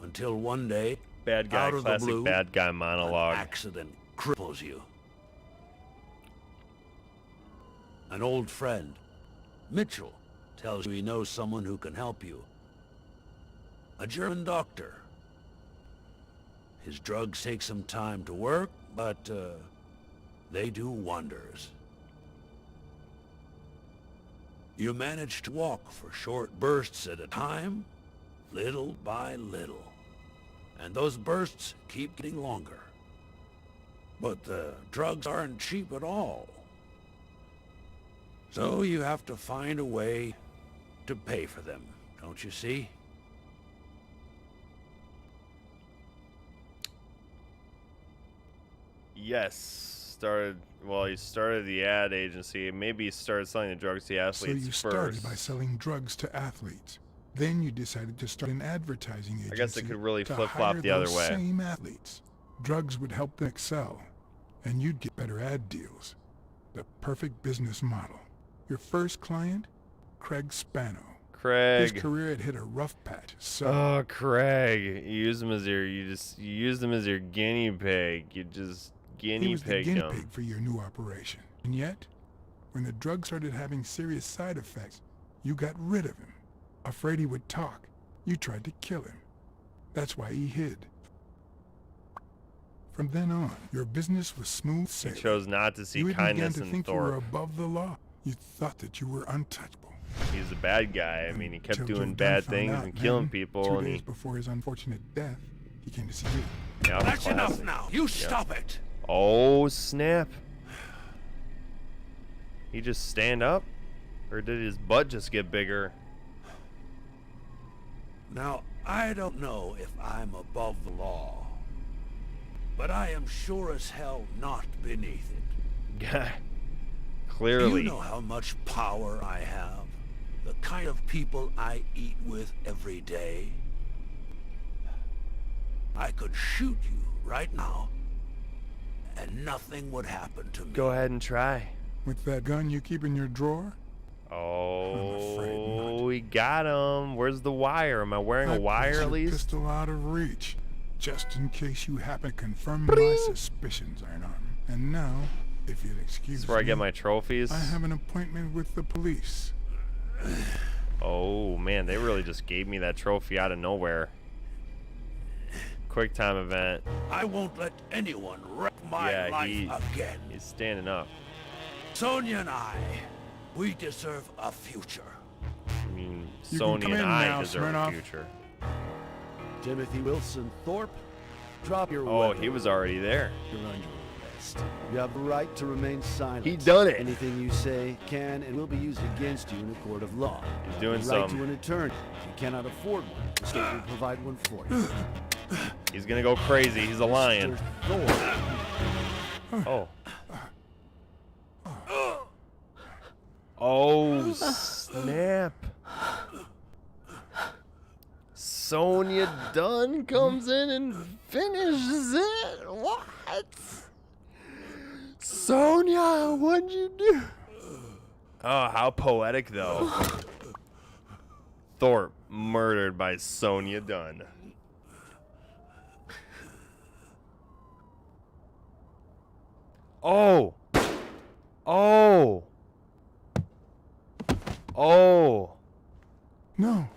Until one day, Bad guy, out of the classic blue, bad guy an monologue. accident cripples you. An old friend, Mitchell, tells you he knows someone who can help you. A German doctor. His drugs take some time to work, but they do wonders. You manage to walk for short bursts at a time, little by little. And those bursts keep getting longer. But the drugs aren't cheap at all. So you have to find a way to pay for them, don't you see? Yes. He started the ad agency. Maybe he started selling the drugs to the So athletes you first. started by selling drugs to athletes. Then you decided to start an advertising agency. I guess it could really to flip-flop hire the other those way. Same athletes. Drugs would help them excel, and you'd get better ad deals. The perfect business model. Your first client, Craig Spano. His Craig. career had hit a rough patch. So Oh, Craig. You used him as your you used him as your guinea pig. You just he guinea was the pigged guinea him. pig for your new operation. And yet, when the drug started having serious side effects, you got rid of him. Afraid he would talk, you tried to kill him. That's why he hid. From then on, your business was smooth He sailing. chose not to see You even began kindness to in think you were Thorpe. above the law. You thought that you were untouchable. He's a bad guy. I mean, he kept Until doing Joe bad Dunn found things out, and killing then, people, 2 and days he. before his unfortunate death, he came to see you. Yeah, That's enough classic. now. You stop it. Oh snap! He just stand up, or did his butt just get bigger? Now, I don't know if I'm above the law, but I am sure as hell not beneath it. Yeah, Do clearly. you know how much power I have? The kind of people I eat with every day? I could shoot you right now, and nothing would happen to me. Go ahead and try. With that gun you keep in your drawer? Oh, we got him. Where's the wire? Am I wearing a I wire pulled at your least? pistol out of reach, just in case you happen to confirm my suspicions aren't on him. And now, if you'll excuse That's where I me, get my trophies. I have an appointment with the police. Oh man, they really just gave me that trophy out of nowhere. quick time event. I won't let anyone wreck my life again. He's standing up. Sonia and I, we deserve a future. I mean, You can Sonya come and in I now, deserve a Smirnoff. future. Timothy Wilson Thorpe, drop your Oh, weapon. he was already there. You're under arrest. You have the right to remain silent. He done it. Anything you say can and will be used against you in a court of law. He's You doing have the right some. to an attorney. If you cannot afford one, the state will provide one for you. He's gonna go crazy. He's a lion. Mr. Thorpe. Oh. Oh, snap. Sonya Dunn comes in and finishes it. What? Sonya, what'd you do? Oh, how poetic, though. Thorpe murdered by Sonya Dunn. Oh. Oh. Oh. No.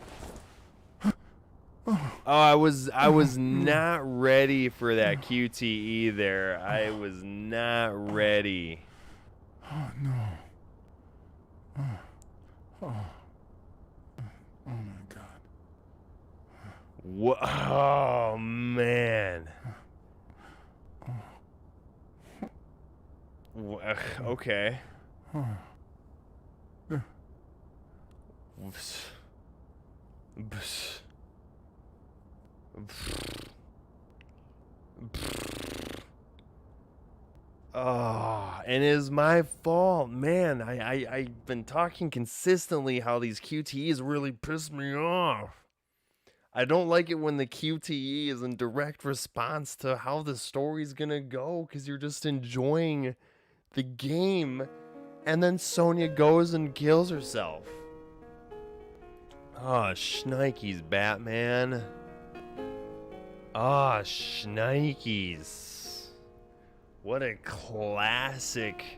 Oh, I was not ready for that QTE there. I was not ready. Oh, no. Oh my God. Oh, man. Okay. Oh, and it is my fault, man. I've been talking consistently how these QTEs really piss me off. I don't like it when the QTE is in direct response to how the story's gonna go, because you're just enjoying the game, and then Sonya goes and kills herself. Oh, shnikes, Batman. Oh, shnikes. What a classic,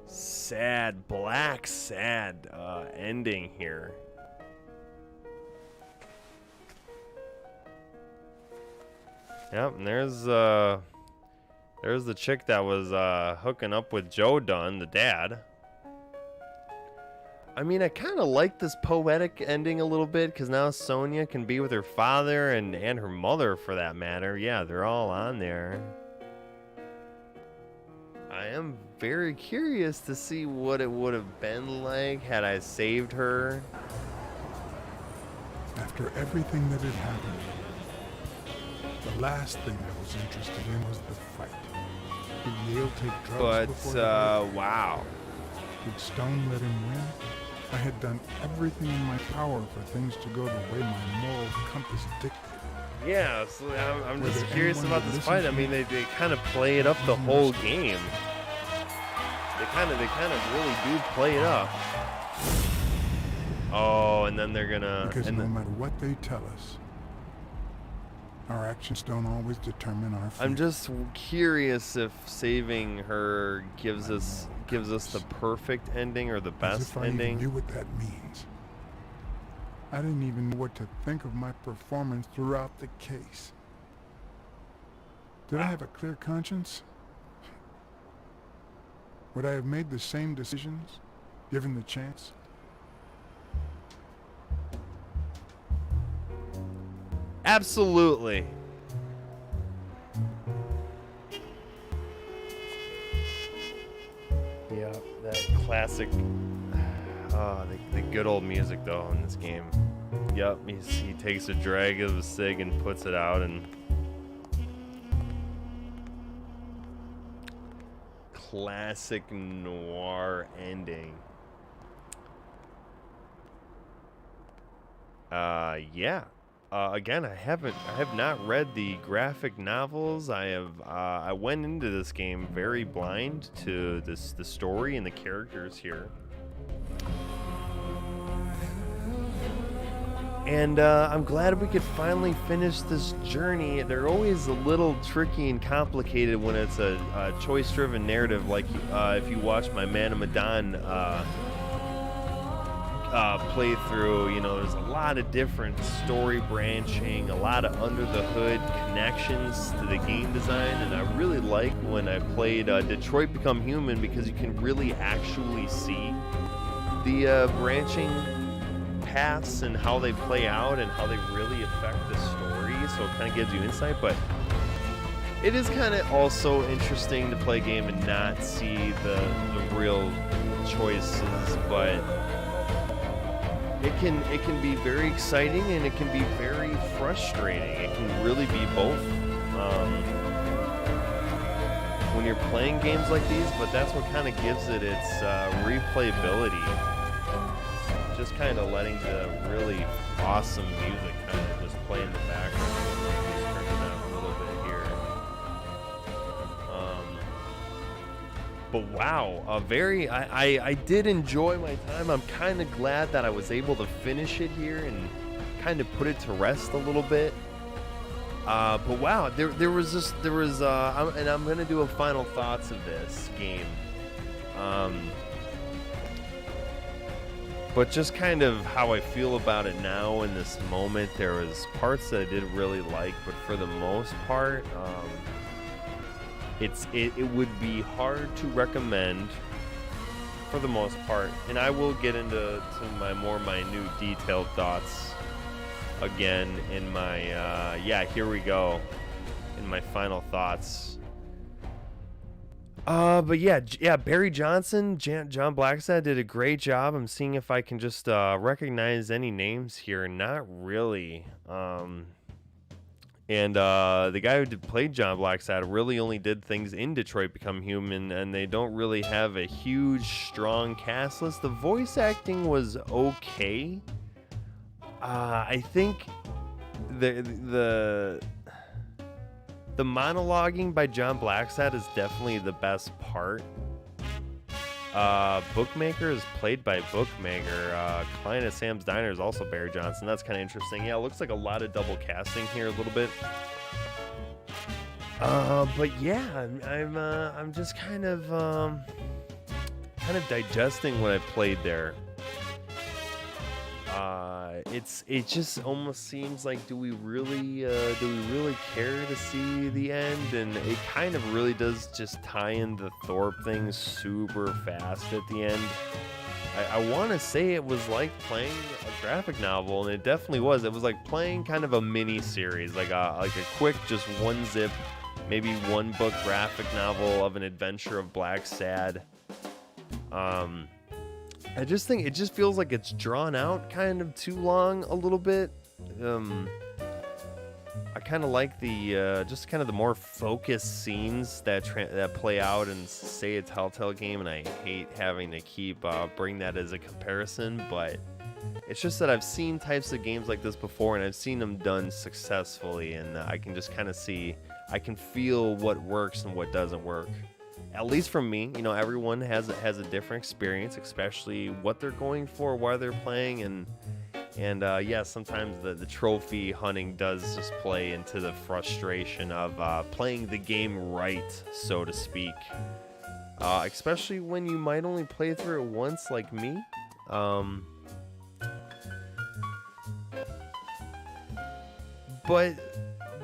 sad, Blacksad ending here. Yep, and there's the chick that was hooking up with Joe Dunn, the dad. I mean, I kind of like this poetic ending a little bit, because now Sonya can be with her father and her mother, for that matter. Yeah, they're all on there. I am very curious to see what it would have been like had I saved her. After everything that had happened, the last thing I was interested in was the fight. Did Yale take drugs before the fight? Wow. Did Stone let him win? I had done everything in my power for things to go the way my moral compass dictated. Yeah, so I'm Was just there curious anyone about that this fight. I listened mean, to they kind of play it up the whole game. They kind of really do play it up. Oh, and then they're gonna. Because and no matter what they tell us, our actions don't always determine our fate. I'm just curious if saving her gives us the perfect ending or the As best if I ending. even knew what that means. I didn't even know what to think of my performance throughout the case. Did I have a clear conscience? Would I have made the same decisions, given the chance? Absolutely. Yeah, that classic. The good old music though in this game. Yep, he takes a drag of a cig and puts it out, and classic noir ending. Yeah. Again, I have not read the graphic novels. I went into this game very blind to the story and the characters here. And I'm glad we could finally finish this journey. They're always a little tricky and complicated when it's a choice-driven narrative, like if you watch my Man of Medan playthrough, you know, there's a lot of different story branching, a lot of under the hood connections to the game design, and I really like when I played Detroit Become Human because you can really actually see the branching paths and how they play out and how they really affect the story, so it kind of gives you insight. But it is kind of also interesting to play a game and not see the real choices, but it can be very exciting and it can be very frustrating. It can really be both when you're playing games like these, but that's what kind of gives it its replayability. Just kind of letting the really awesome music kind of just play in the background. Just turn it down a little bit here. But wow, I did enjoy my time. I'm kind of glad that I was able to finish it here and kind of put it to rest a little bit. But wow, and I'm gonna do a final thoughts of this game. But just kind of how I feel about it now in this moment, there was parts that I did really like, but for the most part, it would be hard to recommend for the most part. And I will get into my more minute detailed thoughts again in my here we go, in my final thoughts. But yeah, Barry Johnson, John Blacksad did a great job. I'm seeing if I can just recognize any names here. Not really. And the guy who played John Blacksad really only did things in Detroit Become Human, and they don't really have a huge, strong cast list. The voice acting was okay. I think the monologuing by John Blacksad is definitely the best part. Bookmaker is played by Bookmaker. Client at Sam's Diner is also Barry Johnson. That's kind of interesting. Yeah, it looks like a lot of double casting here a little bit. But yeah, I'm just kind of digesting what I played there. It just almost seems like, do we really care to see the end? And it kind of really does just tie in the Thorpe thing super fast at the end. I want to say it was like playing a graphic novel, and it definitely was. It was like playing kind of a mini series, like a quick, just one zip, maybe one book graphic novel of an adventure of Blacksad. I just think it just feels like it's drawn out kind of too long a little bit. I kind of like the just kind of the more focused scenes that play out and say a Telltale game, and I hate having to keep bring that as a comparison, but it's just that I've seen types of games like this before, and I've seen them done successfully, and I can just kind of I can feel what works and what doesn't work. At least for me, you know, everyone has a different experience, especially what they're going for, why they're playing, and yeah, sometimes the trophy hunting does just play into the frustration of playing the game right, so to speak. Especially when you might only play through it once, like me.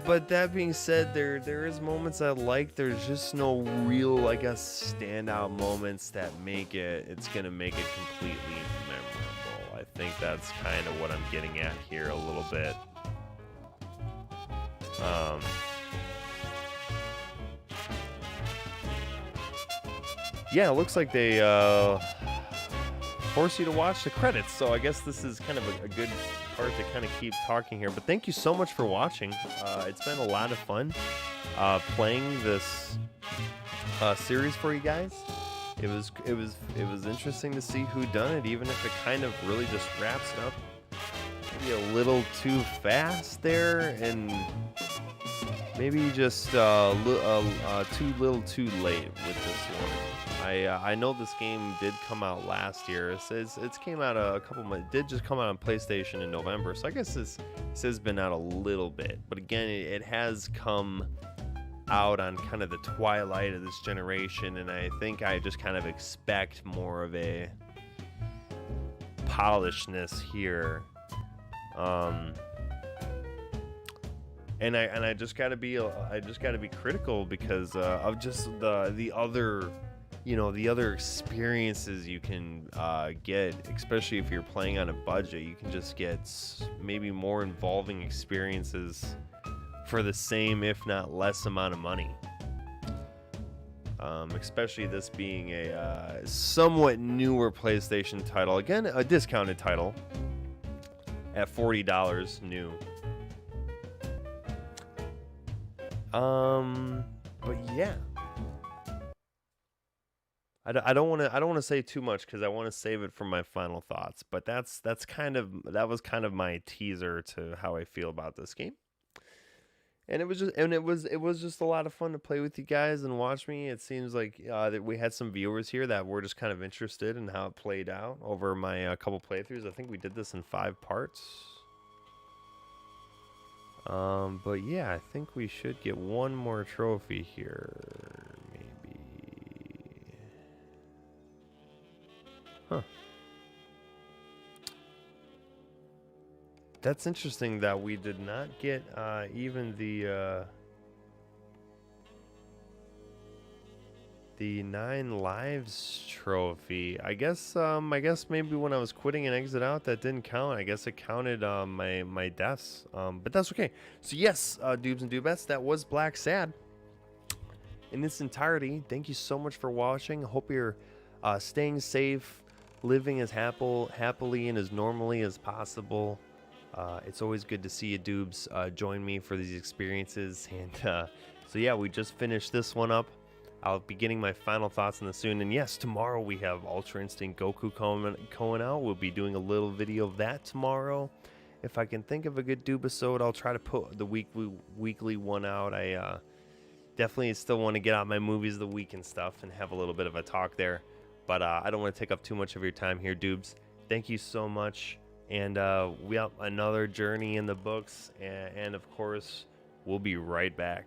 But that being said, there is moments I like. There's just no real, I guess, standout moments that it's gonna make it completely memorable. I think that's kind of what I'm getting at here a little bit. Yeah, it looks like they force you to watch the credits, so I guess this is kind of a good part to kind of keep talking here. But thank you so much for watching. It's been a lot of fun playing this series for you guys. It was interesting to see who done it, even if it kind of really just wraps it up maybe a little too fast there, and maybe just too little too late with this one. I know this game did come out last year. It's came out a couple months. It did just come out on PlayStation in November, so I guess this has been out a little bit. But again, it has come out on kind of the twilight of this generation, and I think I just kind of expect more of a polishedness here. And I just gotta be critical because of just the other, you know, the other experiences you can get, especially if you're playing on a budget. You can just get maybe more involving experiences for the same, if not less, amount of money. Especially this being a somewhat newer PlayStation title. Again, a discounted title at $40 new. But yeah, I don't want to say too much because I want to save it for my final thoughts. But that was kind of my teaser to how I feel about this game. And it was just a lot of fun to play with you guys and watch me. It seems like that we had some viewers here that were just kind of interested in how it played out over my couple playthroughs. I think we did this in 5 parts. But yeah, I think we should get one more trophy here, maybe. Huh. That's interesting that we did not get even the 9 lives trophy. I guess maybe when I was quitting and exit out, that didn't count. I guess it counted my deaths. But that's okay. So yes, Doobs and Doobettes, that was Blacksad in its entirety. Thank you so much for watching. I hope you're staying safe, living as happily and as normally as possible. It's always good to see you, Doobs, join me for these experiences. And so yeah, we just finished this one up. I'll be getting my final thoughts on this soon. And yes, tomorrow we have Ultra Instinct Goku coming out. We'll be doing a little video of that tomorrow. If I can think of a good Doobisode, I'll try to put the weekly one out. I definitely still want to get out my movies of the week and stuff and have a little bit of a talk there. But I don't want to take up too much of your time here, Doobs. Thank you so much. And we have another journey in the books. And of course, we'll be right back.